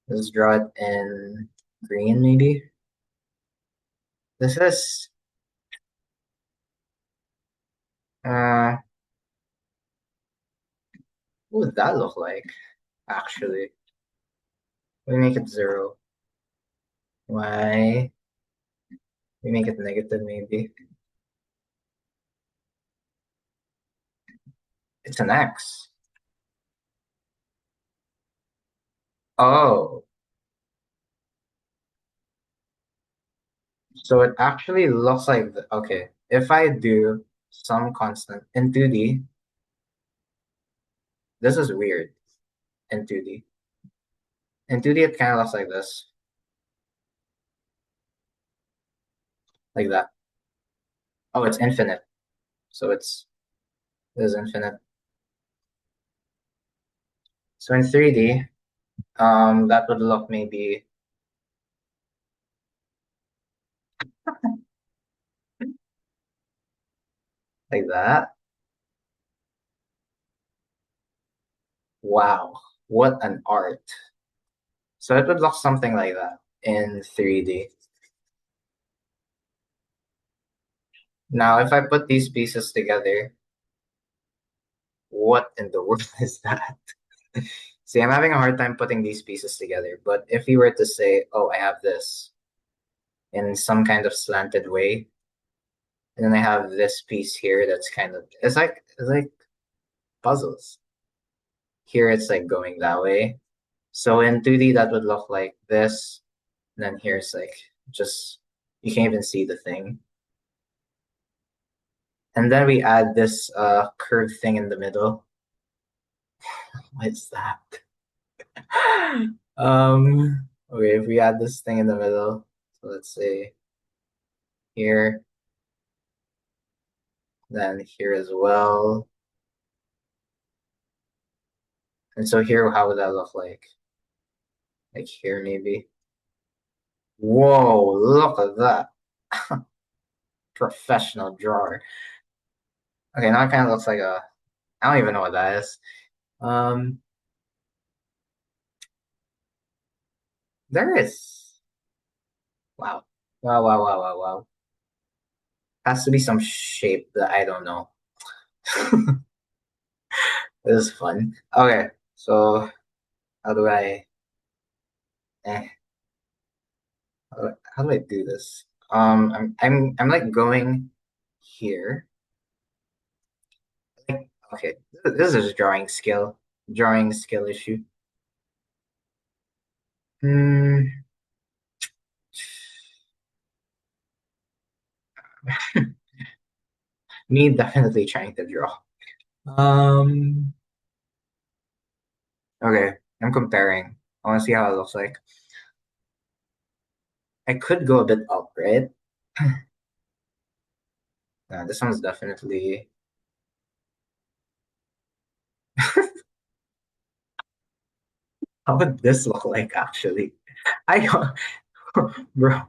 Let's draw it in green, maybe. This is, what would that look like, actually? We make it 0. Y, we make it negative, maybe. It's an x. Oh, so it actually looks like, okay, if I do some constant in 2D, this is weird in 2D. In 2D, it kind of looks like this, like that. Oh, it's infinite. So it is infinite. So in 3D, that would look maybe like that. Wow, what an art. So it would look something like that in 3D. Now, if I put these pieces together, what in the world is that? See, I'm having a hard time putting these pieces together, but if you were to say, oh, I have this in some kind of slanted way, and then I have this piece here that's kind of, it's like puzzles. Here it's like going that way. So in 2D, that would look like this. And then here's like just, you can't even see the thing. And then we add this curved thing in the middle. What's that? Okay, if we add this thing in the middle, so let's say here, then here as well. And so here, how would that look like? Like here, maybe. Whoa, look at that. Professional drawer. Okay, now it kind of looks like a I don't even know what that is. Um, there is. Wow. Wow, wow, wow, wow, wow. Has to be some shape that I don't know. This is fun. Okay, so how do I eh, how do I do this? I'm like going here. Like, okay, this is a drawing skill issue. Hmm, me definitely trying to draw. Um, okay, I'm comparing. I want to see how it looks like. I could go a bit up, right? This one's definitely. How would this look like actually? I bro.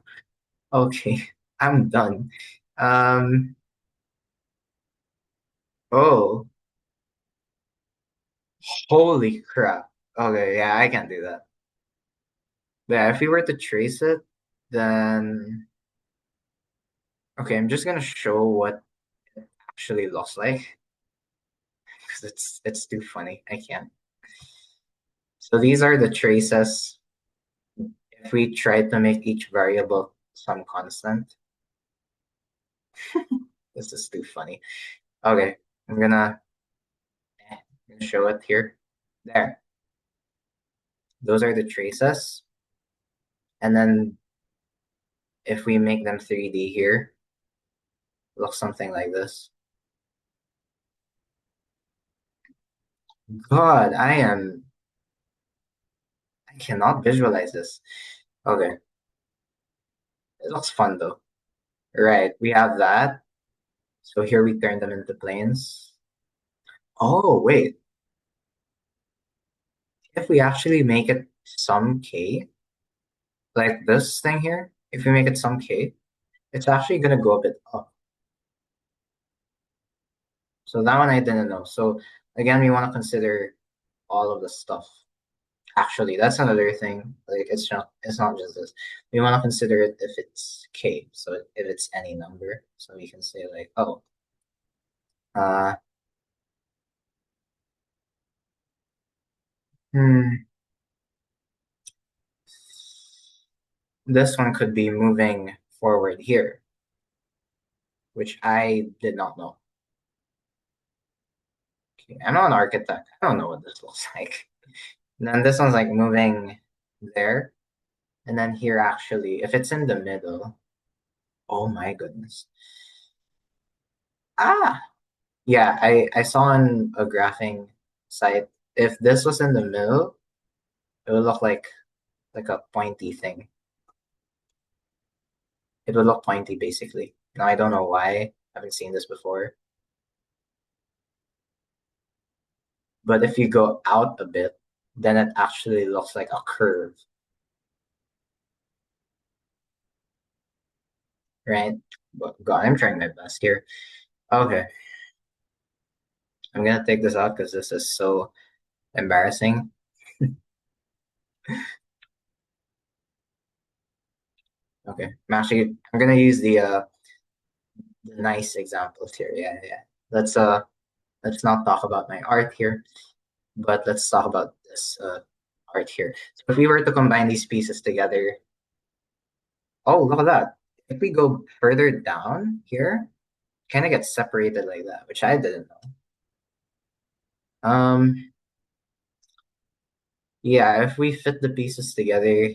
Okay, I'm done. Um. Oh, holy crap. Okay, yeah, I can't do that. Yeah, if we were to trace it, then okay, I'm just gonna show what it actually looks like because it's too funny. I can't. So these are the traces. If we try to make each variable some constant, this is too funny. Okay, I'm gonna show it here. There. Those are the traces. And then if we make them 3D here, it looks something like this. God, I cannot visualize this. Okay, it looks fun though. Right, we have that. So here we turn them into planes. Oh, wait. If we actually make it some k, like this thing here, if we make it some k, it's actually going to go a bit up. So that one I didn't know. So again, we want to consider all of the stuff. Actually, that's another thing. Like it's not just this. We want to consider it if it's k. So if it's any number. So we can say like, oh, uh, hmm, this one could be moving forward here, which I did not know. Okay, I'm not an architect. I don't know what this looks like. And then this one's like moving there. And then here actually, if it's in the middle, oh my goodness. Ah, yeah, I saw on a graphing site, if this was in the middle, it would look like a pointy thing. It would look pointy basically. Now I don't know why. I haven't seen this before. But if you go out a bit, then it actually looks like a curve, right? But God, I'm trying my best here. Okay, I'm gonna take this out because this is so embarrassing. Okay, I'm gonna use the nice examples here. Yeah, yeah. Let's not talk about my art here, but let's talk about this art here. So if we were to combine these pieces together, oh look at that. If we go further down here, kind of get separated like that, which I didn't know. Um, yeah, if we fit the pieces together,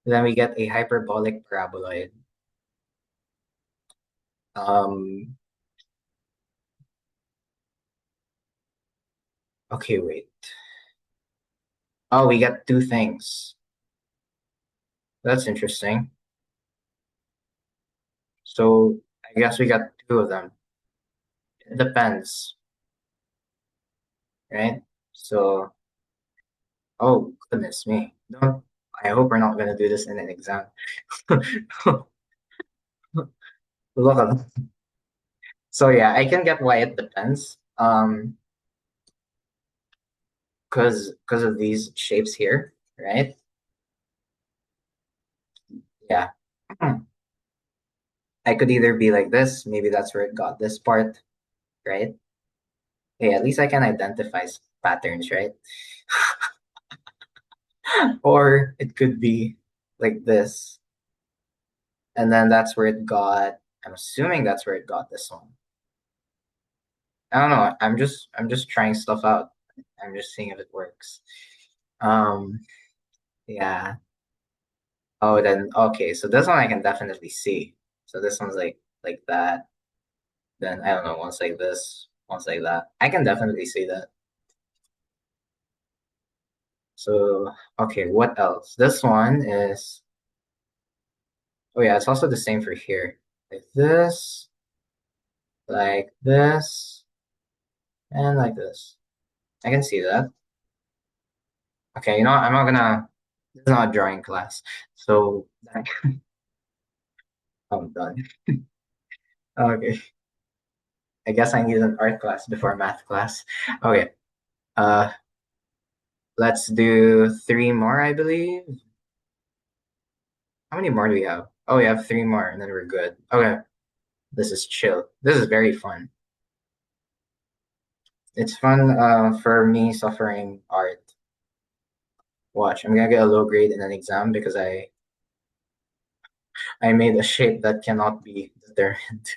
then we get a hyperbolic paraboloid. Um, okay, wait. Oh, we get two things. That's interesting. So I guess we got two of them. It depends, right? So, oh goodness me. Don't, I hope we're not gonna do this in an exam. Look at, so yeah, I can get why it depends. Um, because of these shapes here, right? Yeah. I could either be like this, maybe that's where it got this part, right? Hey, at least I can identify patterns, right? Or it could be like this, and then that's where it got, I'm assuming that's where it got this one. I don't know. I'm just trying stuff out. I'm just seeing if it works. Um, yeah. Oh, then okay. So this one I can definitely see. So this one's like that. Then I don't know, one's like this, one's like that. I can definitely see that. So okay, what else? This one is, oh yeah, it's also the same for here. Like this, and like this. I can see that. Okay, you know what? I'm not gonna. This is not a drawing class, so I'm done. Okay, I guess I need an art class before math class. Okay, uh, let's do three more, I believe. How many more do we have? Oh, we have three more, and then we're good. Okay, this is chill. This is very fun. It's fun, for me suffering art. Watch, I'm gonna get a low grade in an exam because I made a shape that cannot be determined.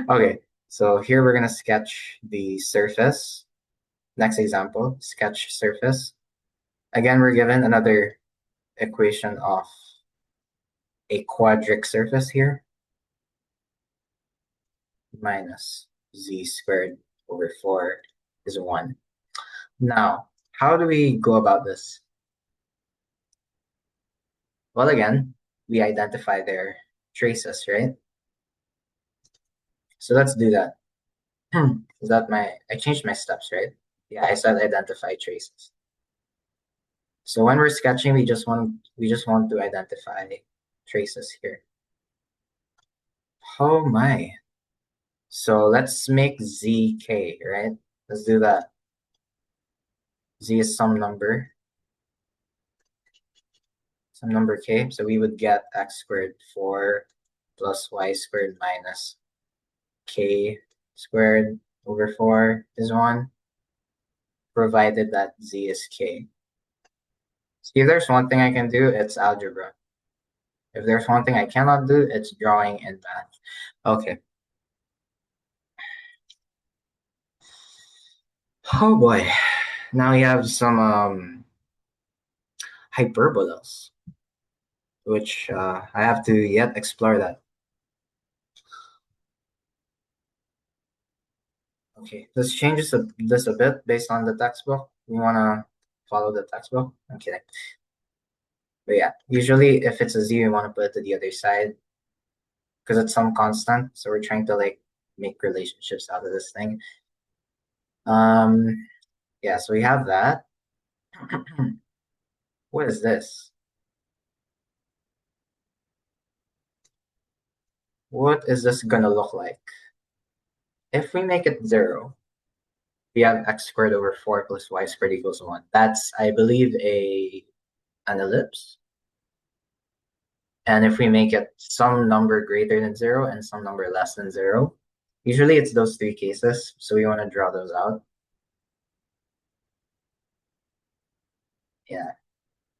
Okay, so here we're gonna sketch the surface. Next example, sketch surface. Again, we're given another equation of a quadric surface here, minus z squared over 4 is 1. Now, how do we go about this? Well, again, we identify their traces, right? So let's do that. Is that I changed my steps, right? Yeah, I said identify traces. So when we're sketching, we just want to identify traces here. Oh my. So let's make zk, right? Let's do that. Z is some number k. So we would get x squared 4 plus y squared minus k squared over 4 is 1, provided that z is k. See, if there's one thing I can do, it's algebra. If there's one thing I cannot do, it's drawing and math. Okay. Oh boy. Now we have some hyperbolas, which I have to yet explore that. Okay, this changes this a bit based on the textbook. We want to follow the textbook. I'm kidding. But yeah, usually if it's a z, we want to put it to the other side because it's some constant. So we're trying to like make relationships out of this thing. Um, yeah, so we have that. What is this? What is this gonna look like? If we make it 0, we have x squared over 4 plus y squared equals 1. That's, I believe, an ellipse. And if we make it some number greater than 0 and some number less than 0, usually it's those three cases. So we want to draw those out. Yeah.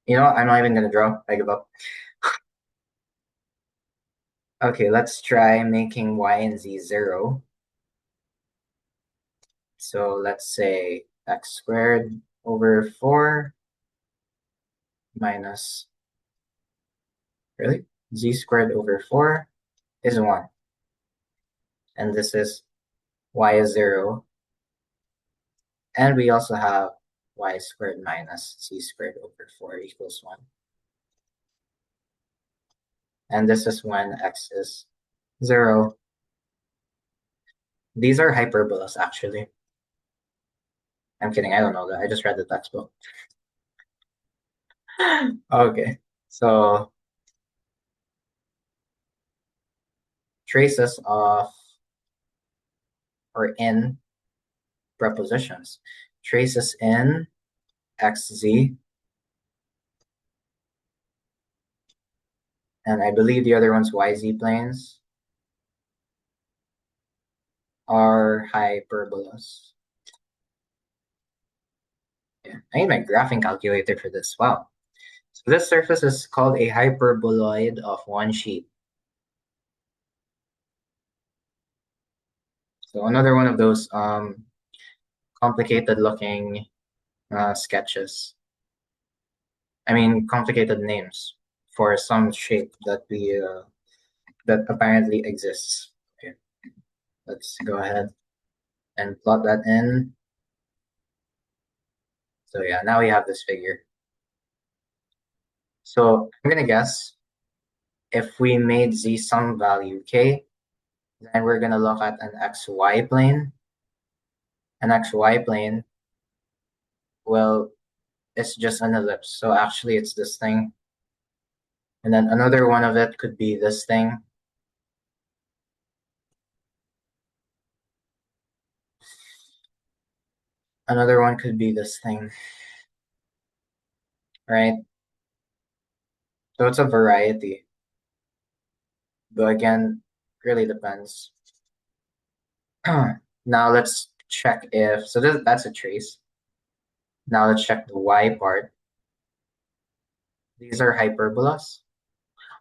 You know what? I'm not even going to draw. I give up. Okay, let's try making y and z 0. So let's say x squared over 4 minus, really? Z squared over 4 is 1. And this is y is 0. And we also have y squared minus z squared over 4 equals 1. And this is when x is 0. These are hyperbolas, actually. I'm kidding. I don't know that. I just read the textbook. Okay. So traces of, or in prepositions. Traces in XZ, and I believe the other one's YZ planes are hyperbolas. Yeah, I need my graphing calculator for this. Wow. So this surface is called a hyperboloid of one sheet. So another one of those complicated looking sketches. I mean, complicated names for some shape that we that apparently exists. Okay, let's go ahead and plot that in. So yeah, now we have this figure. So I'm gonna guess if we made z some value k, then we're gonna look at an xy plane. An xy plane, well, it's just an ellipse. So actually it's this thing. And then another one of it could be this thing. Another one could be this thing, right? So it's a variety. But again, really depends. Now let's check if, so that's a trace. Now let's check the y part. These are hyperbolas.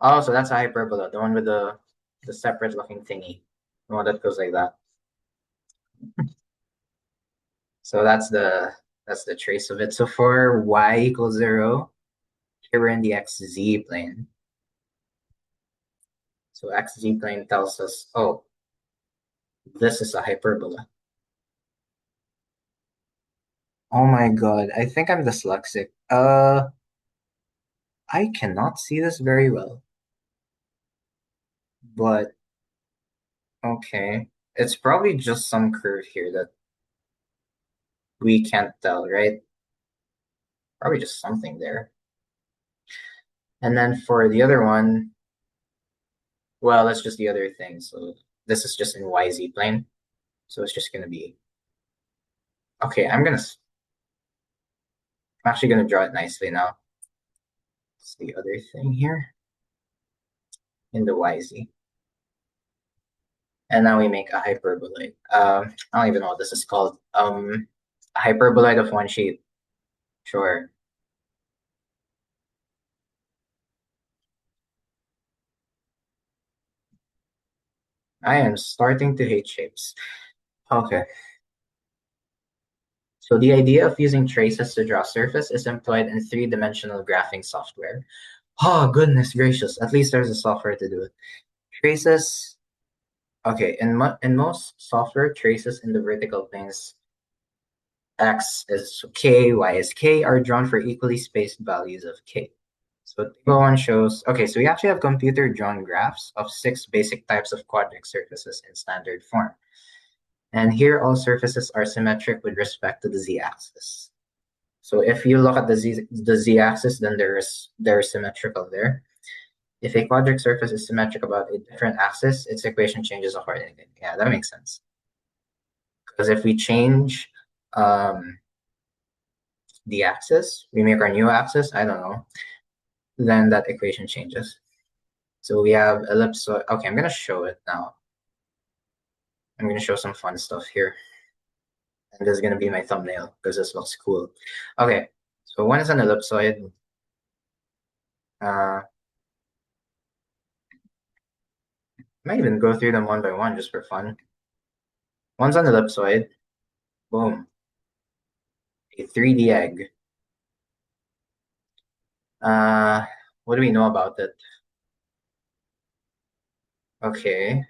Oh, so that's a hyperbola, the one with the separate looking thingy. The one that goes like that. So that's the trace of it. So for y equals 0, here we're in the xz plane. So xz plane tells us, oh, this is a hyperbola. Oh my God, I think I'm dyslexic. I cannot see this very well, but okay. It's probably just some curve here that we can't tell, right? Probably just something there. And then for the other one, well, that's just the other thing. So this is just in YZ plane. So it's just gonna be, okay, I'm actually gonna draw it nicely now. It's the other thing here in the YZ. And now we make a hyperboloid. I don't even know what this is called. A hyperboloid of one sheet. Sure. I am starting to hate shapes. Okay. So the idea of using traces to draw surface is employed in three-dimensional graphing software. Oh, goodness gracious. At least there's a software to do it. Traces. Okay, in most software, traces in the vertical planes x is k, y is k are drawn for equally spaced values of k. So table one shows, okay, so we actually have computer drawn graphs of 6 basic types of quadric surfaces in standard form. And here all surfaces are symmetric with respect to the z-axis. So if you look at the z-axis, then they're symmetrical there. If a quadric surface is symmetric about a different axis, its equation changes accordingly. Yeah, that makes sense. Because if we change the axis, we make our new axis, I don't know, then that equation changes. So we have ellipsoid. Okay, I'm gonna show it now. I'm gonna show some fun stuff here. And this is gonna be my thumbnail because this looks cool. Okay, so one is an ellipsoid. I might even go through them one by one just for fun. One's an ellipsoid. Boom. A 3D egg. What do we know about it? Okay,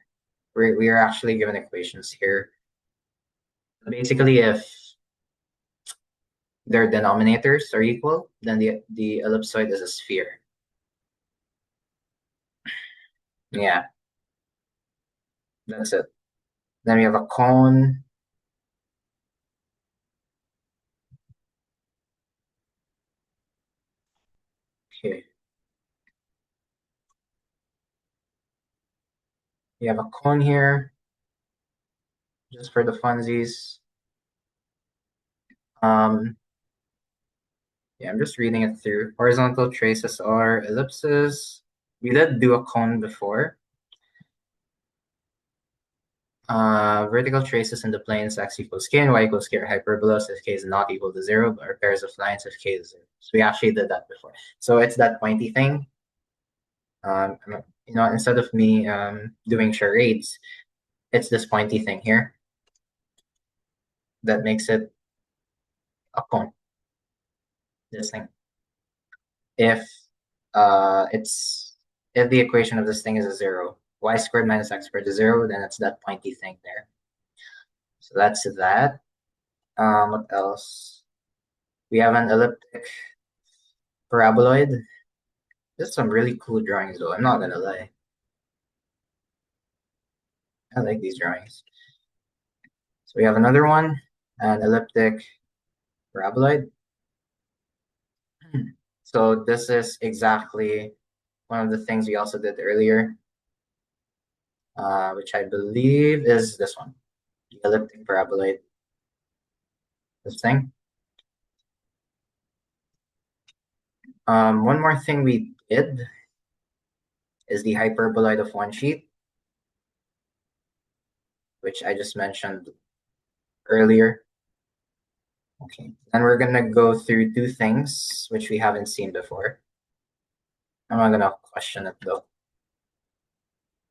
we are actually given equations here. Basically, if their denominators are equal, then the ellipsoid is a sphere. Yeah, that's it. Then we have a cone. Okay, we have a cone here, just for the funsies. Um, yeah, I'm just reading it through. Horizontal traces are ellipses. We did do a cone before. Vertical traces in the planes x equals k and y equals k are hyperbolas if k is not equal to 0, or pairs of lines if k is 0. So we actually did that before. So it's that pointy thing. Instead of me doing charades, it's this pointy thing here that makes it a cone. This thing. If if the equation of this thing is a 0, y squared minus x squared is 0, then it's that pointy thing there. So that's that. What else? We have an elliptic paraboloid. There's some really cool drawings though, I'm not gonna lie. I like these drawings. So we have another one, an elliptic paraboloid. So this is exactly one of the things we also did earlier, which I believe is this one, the elliptic paraboloid. This thing. One more thing we did is the hyperboloid of one sheet, which I just mentioned earlier. Okay, then we're gonna go through two things which we haven't seen before. I'm not gonna question it though.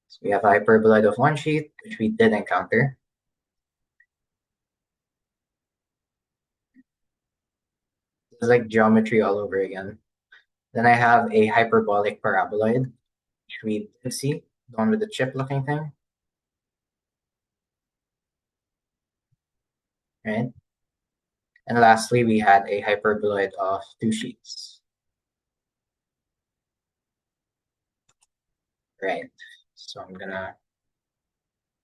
So we have a hyperboloid of one sheet, which we did encounter. It's like geometry all over again. Then I have a hyperbolic paraboloid, which we did see, the one with the chip looking thing, right? And lastly, we had a hyperboloid of two sheets. Right. So I'm gonna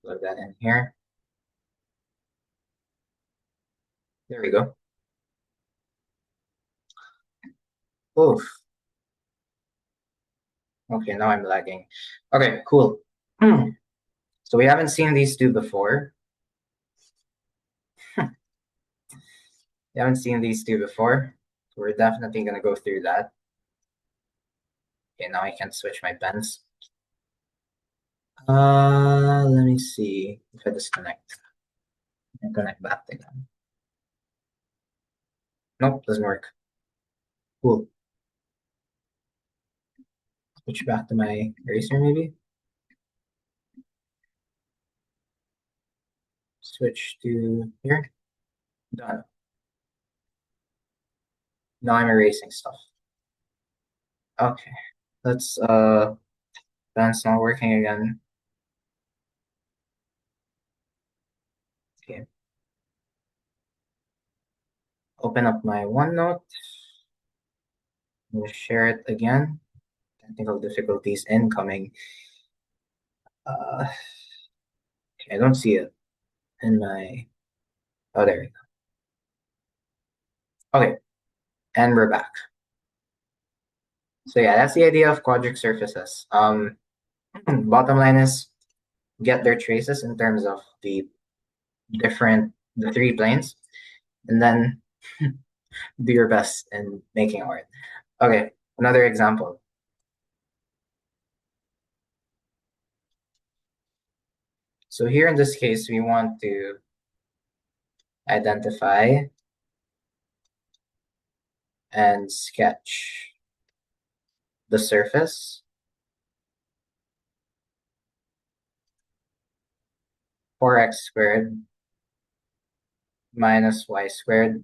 plug that in here. There we go. Oof. Okay, now I'm lagging. Okay, cool. So we haven't seen these two before. We haven't seen these two before. So we're definitely gonna go through that. Okay, now I can switch my pens. Let me see if I disconnect and connect back again. Nope, doesn't work. Cool. Switch back to my eraser maybe. Switch to here. Done. Now I'm erasing stuff. Okay. Let's that's not working again. Okay. Open up my OneNote. I'm gonna share it again. Technical difficulties incoming. I don't see it in my. Oh, there we go. Okay, and we're back. So yeah, that's the idea of quadric surfaces. Bottom line is get their traces in terms of the three planes, and then do your best in making art. Okay, another example. So here in this case, we want to identify and sketch the surface 4x squared minus y squared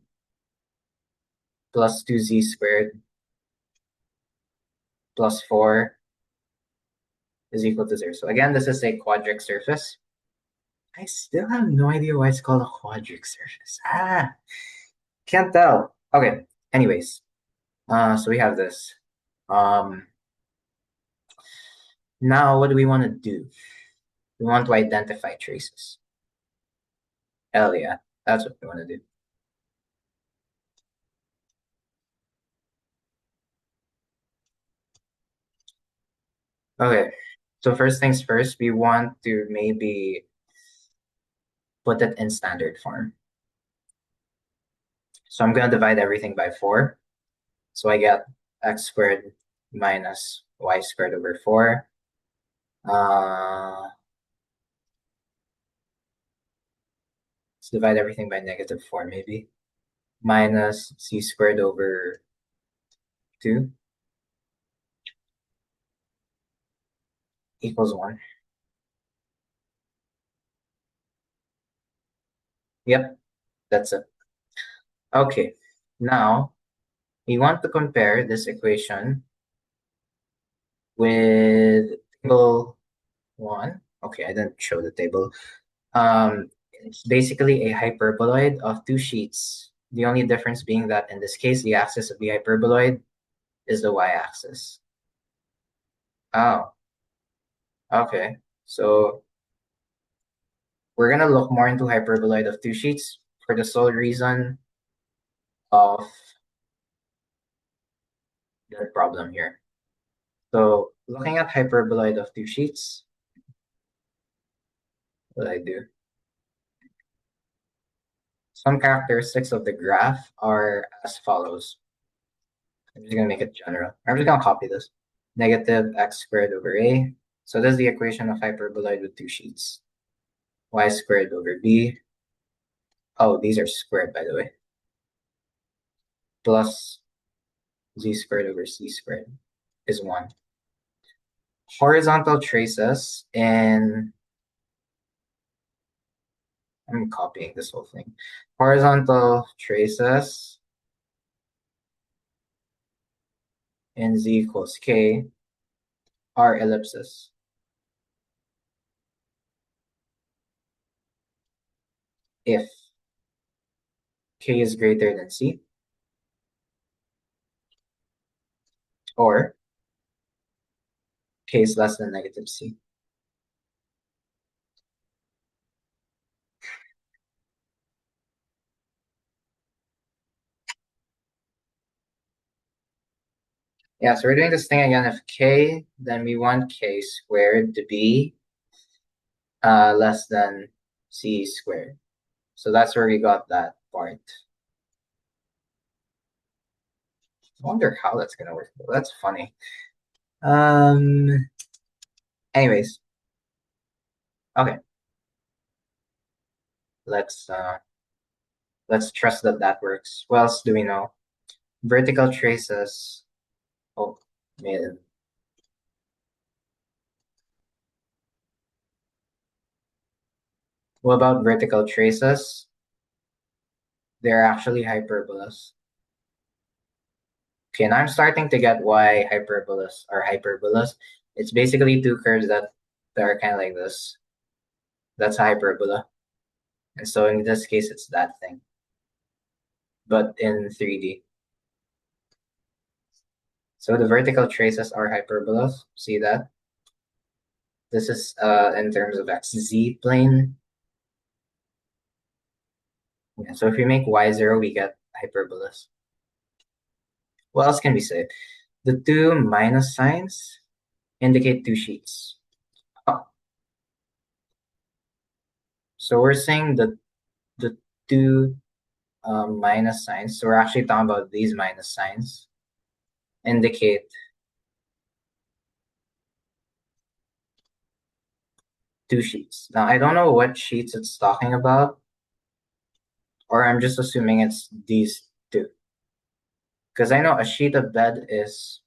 plus 2z squared plus 4 is equal to 0. So again, this is a quadric surface. I still have no idea why it's called a quadric surface. Can't tell. Okay, anyways. So we have this. Now what do we want to do? We want to identify traces. Hell yeah, that's what we want to do. Okay, so first things first, we want to maybe put it in standard form. So I'm going to divide everything by 4. So I get x squared minus y squared over 4. Let's divide everything by negative 4 maybe. Minus c squared over 2 equals 1. Yep, that's it. Okay, now we want to compare this equation with table 1. Okay, I didn't show the table. It's basically a hyperboloid of two sheets. The only difference being that in this case, the axis of the hyperboloid is the y-axis. Oh, okay. So we're gonna look more into hyperboloid of two sheets for the sole reason of the problem here. So looking at hyperboloid of two sheets, what I do? Some characteristics of the graph are as follows. I'm just gonna make it general. I'm just gonna copy this. Negative x squared over a. So this is the equation of hyperboloid with two sheets. Y squared over b. Oh, these are squared, by the way. Plus z squared over c squared is 1. Horizontal traces in, I'm copying this whole thing. Horizontal traces in z equals k are ellipses. If k is greater than c, or k is less than negative c. Yeah, so we're doing this thing again. If k, then we want k squared to be less than c squared. So that's where we got that part. I wonder how that's gonna work. That's funny. Anyways, okay. Let's trust that that works. What else do we know? Vertical traces. Oh, man. What about vertical traces? They're actually hyperbolas. Okay, and I'm starting to get why hyperbolas are hyperbolas. It's basically two curves that are kind of like this. That's a hyperbola. And so in this case, it's that thing, but in 3D. So the vertical traces are hyperbolas. See that? This is in terms of XZ plane. Yeah, so if we make y0, we get hyperbolas. What else can we say? The two minus signs indicate two sheets. Oh, so we're saying that the two minus signs, so we're actually talking about these minus signs, indicate two sheets. Now, I don't know what sheets it's talking about, or I'm just assuming it's these two. Because I know a sheet of bed is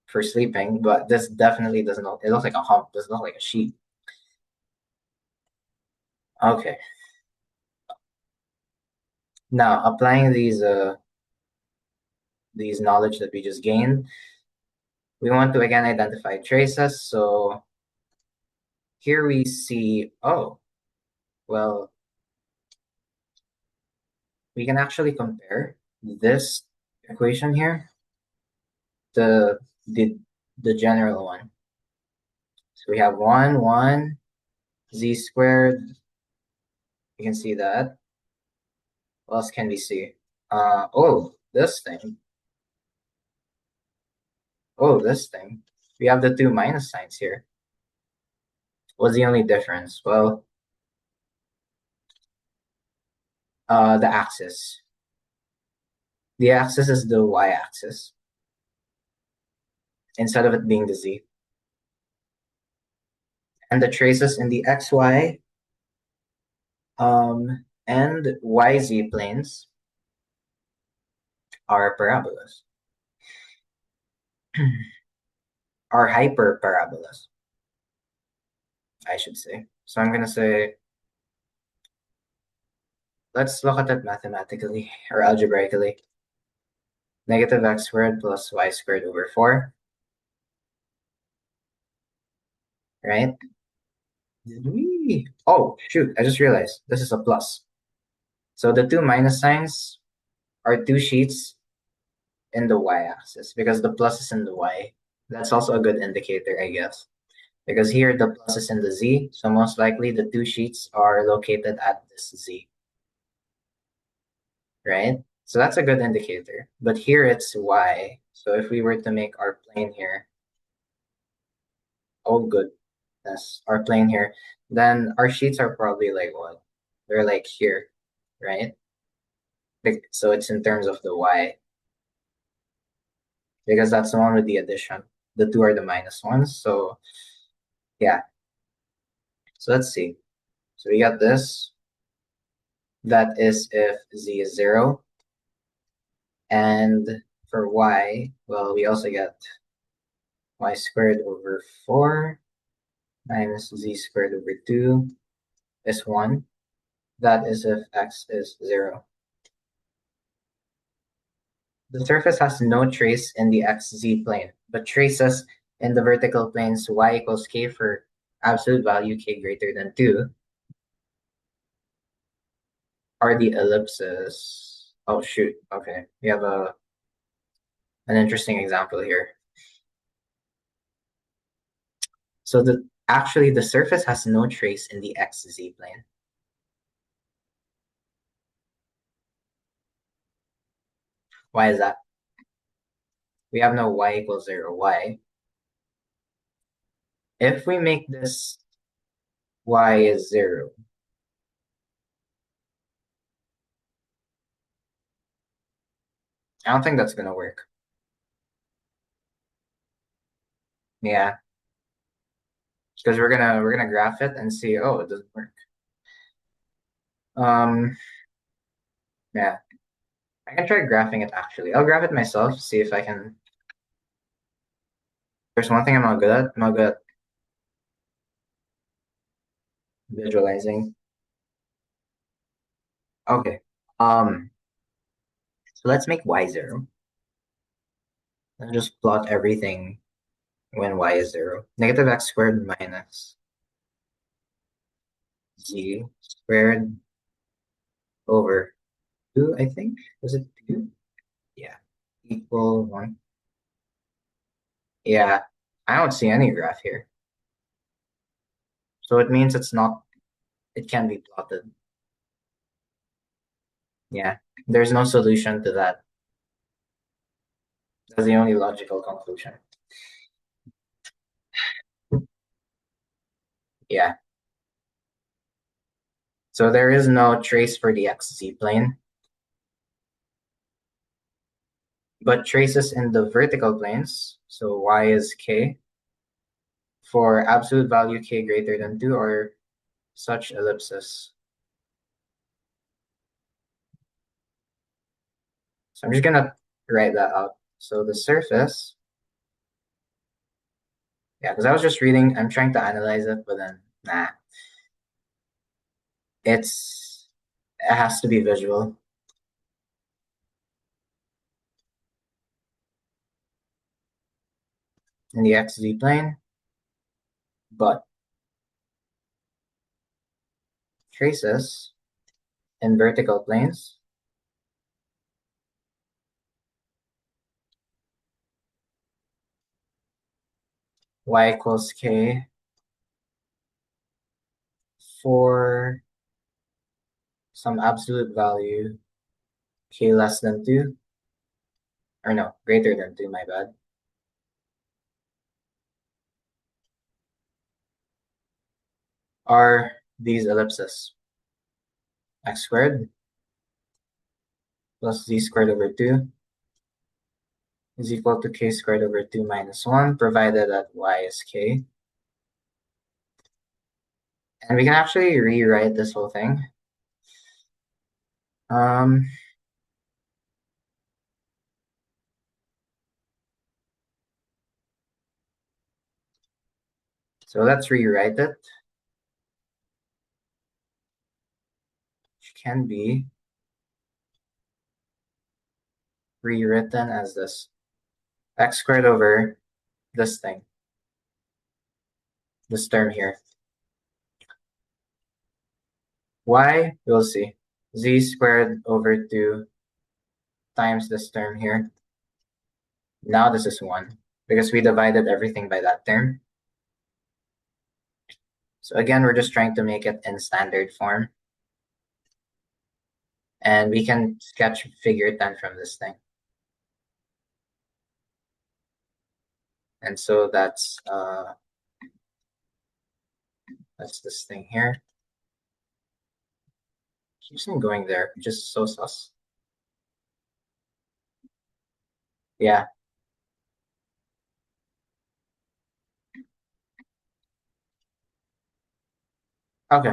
for sleeping, but this definitely doesn't look, it looks like a hump, doesn't look like a sheet. Okay. Now, applying these knowledge that we just gained, we want to again identify traces. So here we see, oh, well, we can actually compare this equation here to the general one. So we have 1 z squared. You can see that. What else can we see? Oh, this thing. Oh, this thing. We have the two minus signs here. What's the only difference? Well, the axis. The axis is the y-axis instead of it being the z. And the traces in the xy and yz planes are parabolas, are hyperparabolas, I should say. So I'm going to say, let's look at it mathematically or algebraically. Negative x squared plus y squared over 4, right? Oh, shoot, I just realized this is a plus. So the two minus signs are two sheets in the y-axis because the plus is in the y. That's also a good indicator, I guess. Because here the plus is in the z, so most likely the two sheets are located at this z, right? So that's a good indicator. But here it's y. So if we were to make our plane here, oh goodness, our plane here, then our sheets are probably like what? They're like here, right? So it's in terms of the y, because that's the one with the addition. The two are the minus ones. So yeah. So let's see. So we got this. That is if z is 0. And for y, well, we also get y squared over 4 minus z squared over 2 is 1. That is if x is 0. The surface has no trace in the xz plane, but traces in the vertical planes y equals k for absolute value k greater than 2 are the ellipses. Oh, shoot. Okay. We have an interesting example here. So actually the surface has no trace in the xz plane. Why is that? We have no y equals 0. Why? If we make this y is 0, I don't think that's gonna work. Yeah, because we're gonna graph it and see, oh, it doesn't work. Um, yeah, I can try graphing it actually. I'll graph it myself, see if I can. There's one thing I'm not good at. I'm not good at visualizing. Okay. So let's make y 0 and just plot everything when y is 0. Negative x squared minus z squared over 2, I think. Was it 2? Yeah. Equal 1. Yeah. I don't see any graph here. So it means it can be plotted. Yeah. There's no solution to that. That's the only logical conclusion. Yeah. So there is no trace for the xz plane, but traces in the vertical planes. So y is k for absolute value k greater than 2 or such ellipses. So I'm just gonna write that out. So the surface, yeah, because I was just reading, I'm trying to analyze it, but then nah. It has to be visual. In the xz plane, but traces in vertical planes y equals k for some absolute value k less than 2, or no, greater than 2, my bad, are these ellipses. X squared plus z squared over 2 is equal to k squared over 2 minus 1, provided that y is k. And we can actually rewrite this whole thing. So let's rewrite it. Which can be rewritten as this x squared over this thing, this term here. Y, we'll see, z squared over 2 times this term here. Now this is 1 because we divided everything by that term. So again, we're just trying to make it in standard form. And we can sketch figure 10 from this thing. And so that's this thing here. Keeps on going there, just so sus. Yeah. Okay.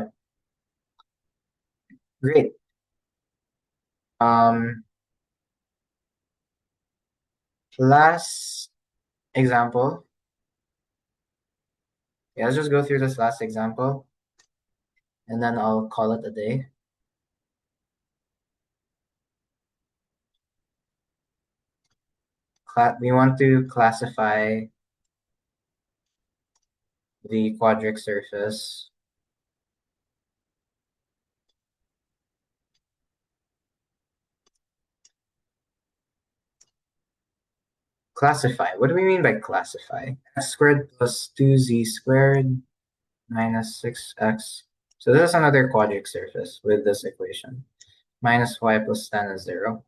Great. Last example. Yeah, let's just go through this last example, and then I'll call it a day. We want to classify the quadric surface classify. What do we mean by classify? X squared plus 2z squared minus 6x. So this is another quadric surface with this equation. Minus y plus 10 is 0.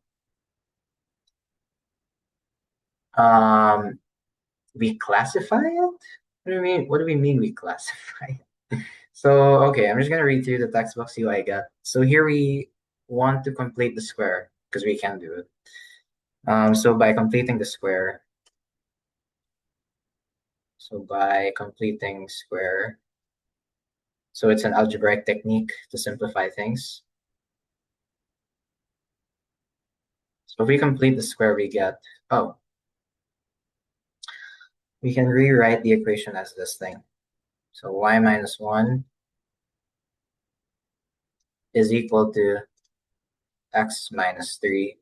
We classify it? What do we mean? What do we mean we classify it? So, okay, I'm just going to read through the textbook, see what I get. So here we want to complete the square because we can do it. So by completing the square, so it's an algebraic technique to simplify things. So if we complete the square, we get, we can rewrite the equation as this thing. So y minus 1 is equal to x minus 3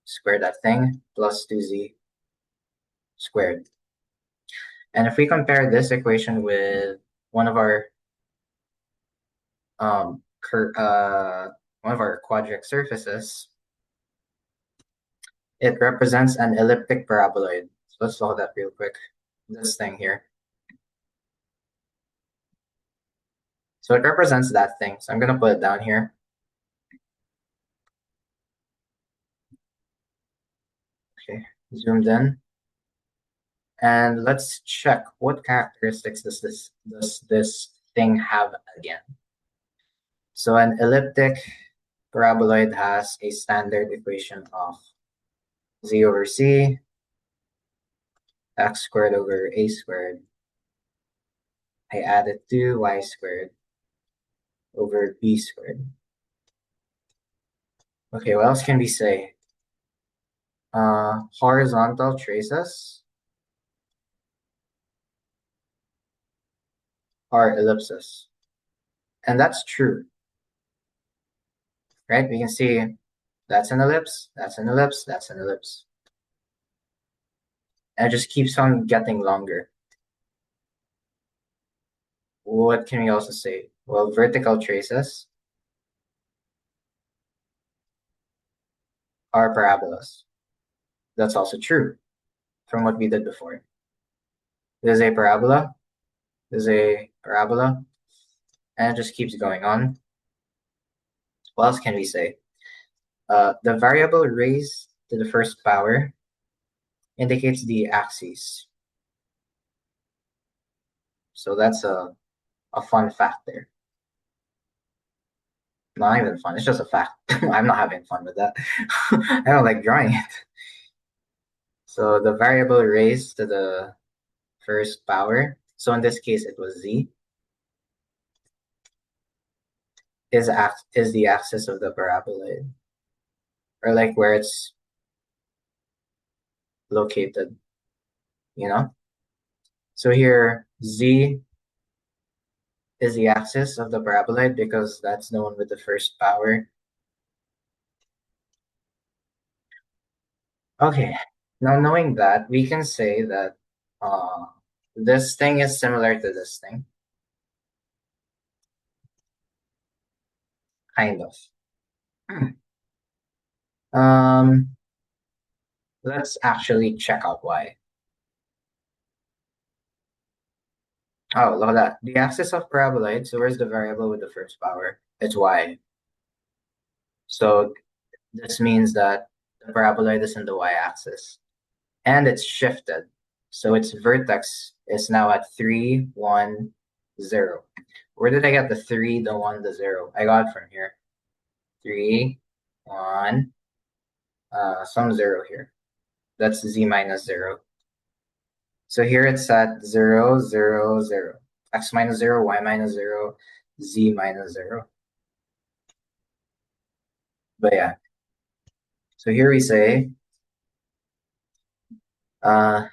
square that thing plus 2z squared. And if we compare this equation with one of our quadric surfaces, it represents an elliptic paraboloid. So let's solve that real quick. This thing here. So it represents that thing. So I'm going to put it down here. Okay, zoomed in. And let's check what characteristics does this thing have again. So an elliptic paraboloid has a standard equation of z over c, x squared over a squared. I added 2y squared over b squared. Okay, what else can we say? Horizontal traces are ellipses. And that's true, right? We can see that's an ellipse, that's an ellipse, that's an ellipse. And it just keeps on getting longer. What can we also say? Well, vertical traces are parabolas. That's also true from what we did before. This is a parabola. This is a parabola. And it just keeps going on. What else can we say? The variable raised to the first power indicates the axis. So that's a fun fact there. not even fun. It's just a fact. I'm not having fun with that. I don't like drawing it. So the variable raised to the first power, so in this case it was z, is the axis of the paraboloid, or like where it's located, you know? So here z is the axis of the paraboloid because that's the one with the first power. Okay, now knowing that, we can say that this thing is similar to this thing, kind of. Um, let's actually check out why. Oh, look at that. The axis of paraboloid, so where's the variable with the first power? It's y. So this means that the paraboloid is in the y-axis. And it's shifted. So its vertex is now at 3, 1, 0. Where did I get the 3, the 1, the 0? I got it from here. 3, 1, some 0 here. That's z minus 0. So here it's at 0, 0, 0. X minus 0, y minus 0, z minus 0. But yeah. So here we say, uh,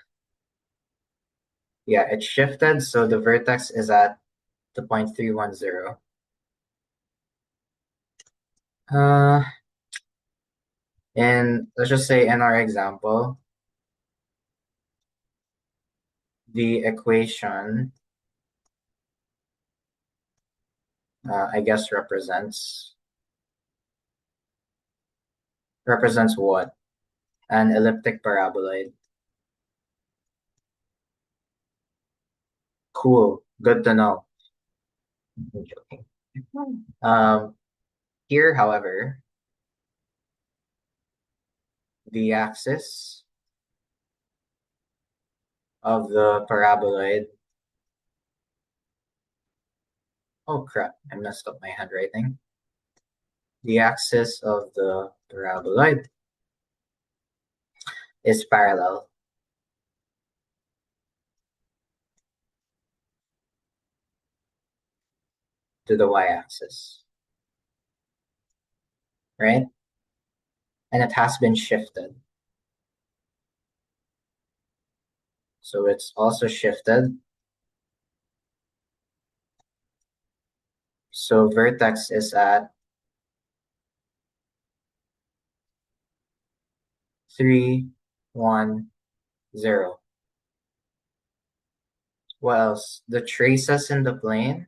yeah, it's shifted. So the vertex is at the point 310. Uh, and let's just say in our example, the equation, I guess represents what? An elliptic paraboloid. Cool. Good to know. I'm joking. Um, Here, however, the axis of the paraboloid. Oh crap, I messed up my handwriting. The axis of the paraboloid is parallel to the y-axis, right? And it has been shifted. So it's also shifted. So vertex is at 3, 1, 0. What else? The traces in the plane.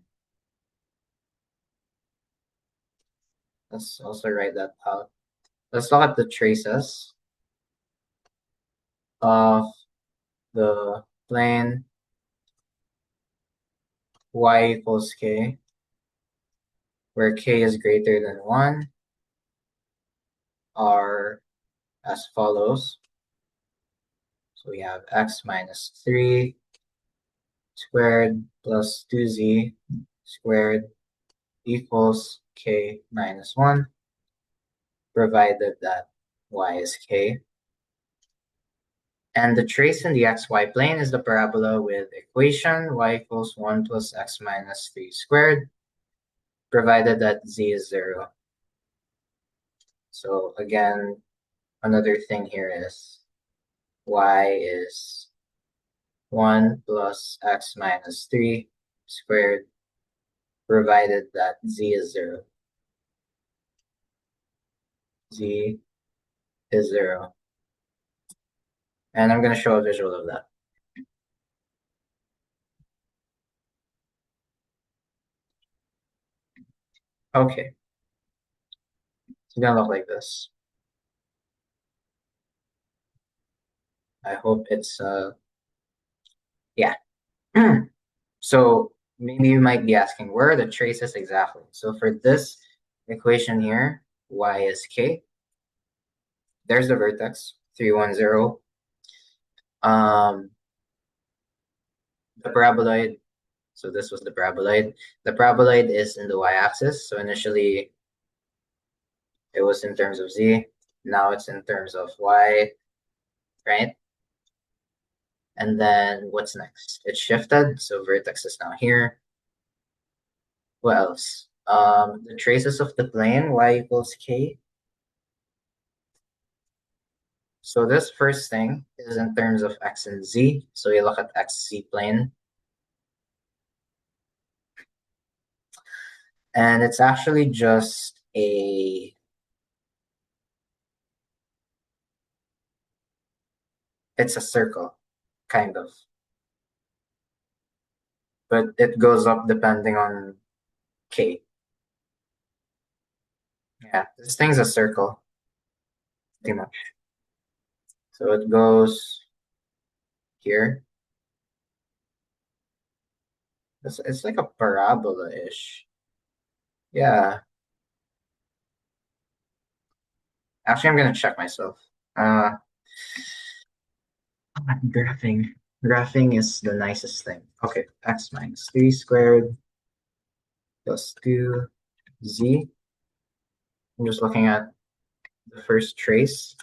Let's also write that out. Let's look at the traces of the plane y equals k, where k is greater than 1, are as follows. So we have x minus 3 squared plus 2z squared equals k minus 1, provided that y is k. And the trace in the xy plane is the parabola with equation y equals 1 plus x minus 3 squared, provided that z is 0. So again, another thing here is y is 1 plus x minus 3 squared, provided that z is 0. Z is 0. And I'm going to show a visual of that. Okay. It's going to look like this. I hope it's, yeah. So maybe you might be asking, where are the traces exactly? So for this equation here, y is k. There's the vertex, 310. The paraboloid, so this was the paraboloid. The paraboloid is in the y-axis. So initially, It was in terms of z. Now it's in terms of y, right? And then what's next? It shifted, so vertex is now here. What else? The traces of the plane y equals k. So this first thing is in terms of x and z. So you look at xz plane. And it's actually just it's a circle, kind of. But it goes up depending on k. Yeah, this thing's a circle, pretty much. So it goes here. It's like a parabola-ish. Yeah. Actually, I'm gonna check myself. Uh, graphing. Graphing is the nicest thing. Okay, x minus 3 squared plus 2z. I'm just looking at the first trace.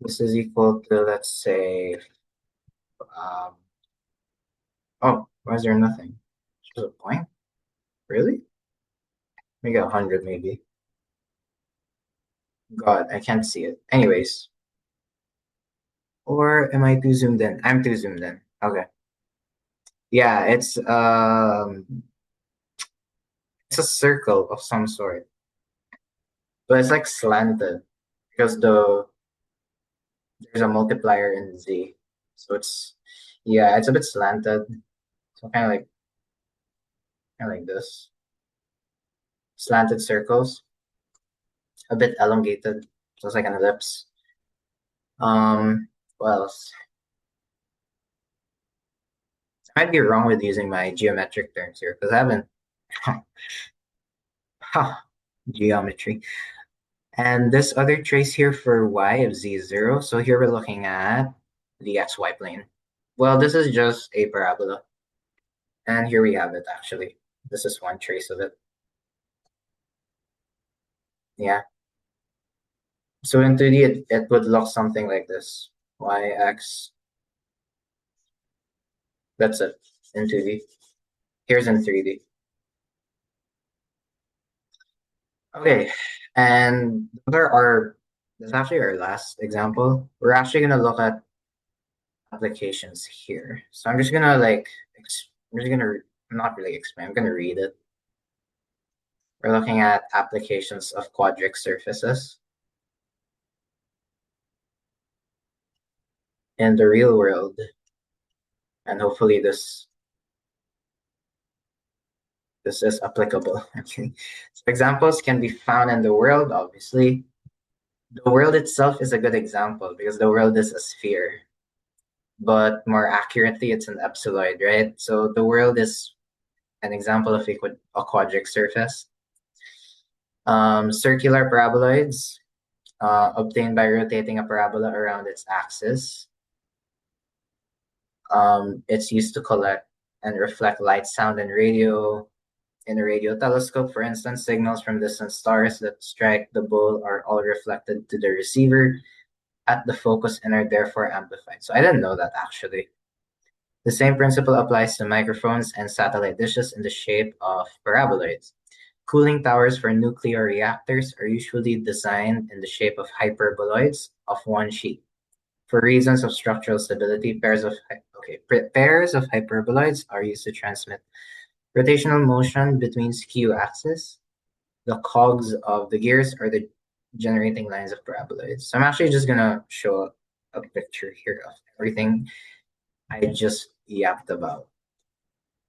This is equal to, let's say, um, oh, why is there nothing? There's a point? Really? We got 100 maybe. God, I can't see it. Anyways. Or am I too zoomed in? I'm too zoomed in. Okay. Yeah, it's a circle of some sort. But it's like slanted because there's a multiplier in Z. So it's yeah, it's a bit slanted. So kind of like this. Slanted circles, a bit elongated. So it's like an ellipse. What else? I might be wrong with using my geometric terms here because I haven't geometry. And this other trace here for y of z is 0. So here we're looking at the xy plane. Well, this is just a parabola. And here we have it, actually. This is one trace of it. Yeah. So in 2D, it would look something like this. Y, x. That's it in 2D. Here's in 3D. Okay. And that's actually our last example. We're actually going to look at applications here. So I'm just going to I'm just going to, not really explain, I'm going to read it. We're looking at applications of quadric surfaces in the real world. And hopefully this is applicable. Okay. So examples can be found in the world, obviously. The world itself is a good example because the world is a sphere. But more accurately, it's an ellipsoid, right? So the world is an example of a quadric surface. Circular paraboloids obtained by rotating a parabola around its axis. It's used to collect and reflect light, sound, and radio. In a radio telescope, for instance, signals from distant stars that strike the bowl are all reflected to the receiver at the focus and are therefore amplified. So I didn't know that actually. The same principle applies to microphones and satellite dishes in the shape of paraboloids. Cooling towers for nuclear reactors are usually designed in the shape of hyperboloids of one sheet. For reasons of structural stability, pairs of hyperboloids are used to transmit rotational motion between skew axes. The cogs of the gears are the generating lines of paraboloids. So I'm actually just gonna show a picture here of everything I just yapped about.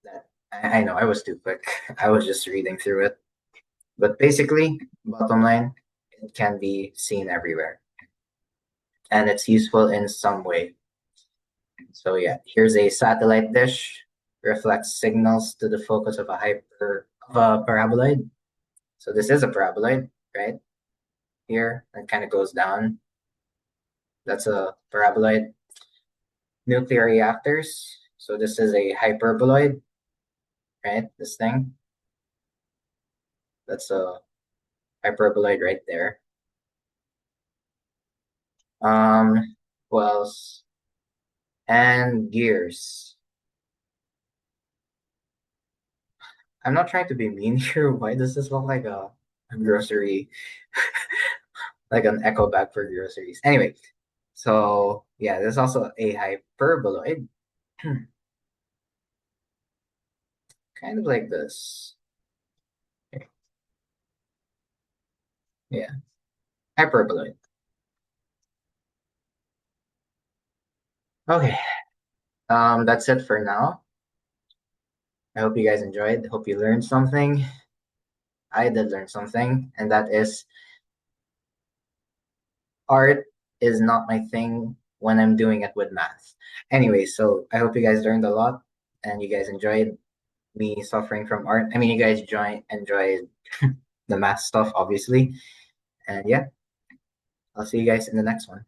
That I know I was too quick. I was just reading through it. But basically, bottom line, it can be seen everywhere. And it's useful in some way. So yeah, here's a satellite dish, reflects signals to the focus of a paraboloid. So this is a paraboloid, right? Here, it kind of goes down. That's a paraboloid. Nuclear reactors. So this is a hyperboloid, right? This thing. That's a hyperboloid right there. Who else? And gears. I'm not trying to be mean here. Why does this look like a grocery, like an echo bag for groceries? Anyway, so yeah, there's also a hyperboloid, kind of like this. Yeah, hyperboloid. Okay, that's it for now. I hope you guys enjoyed. Hope you learned something. I did learn something, and that is art is not my thing when I'm doing it with math. Anyway, so I hope you guys learned a lot and you guys enjoyed me suffering from art. I mean, you guys enjoyed the math stuff, obviously. And yeah, I'll see you guys in the next one.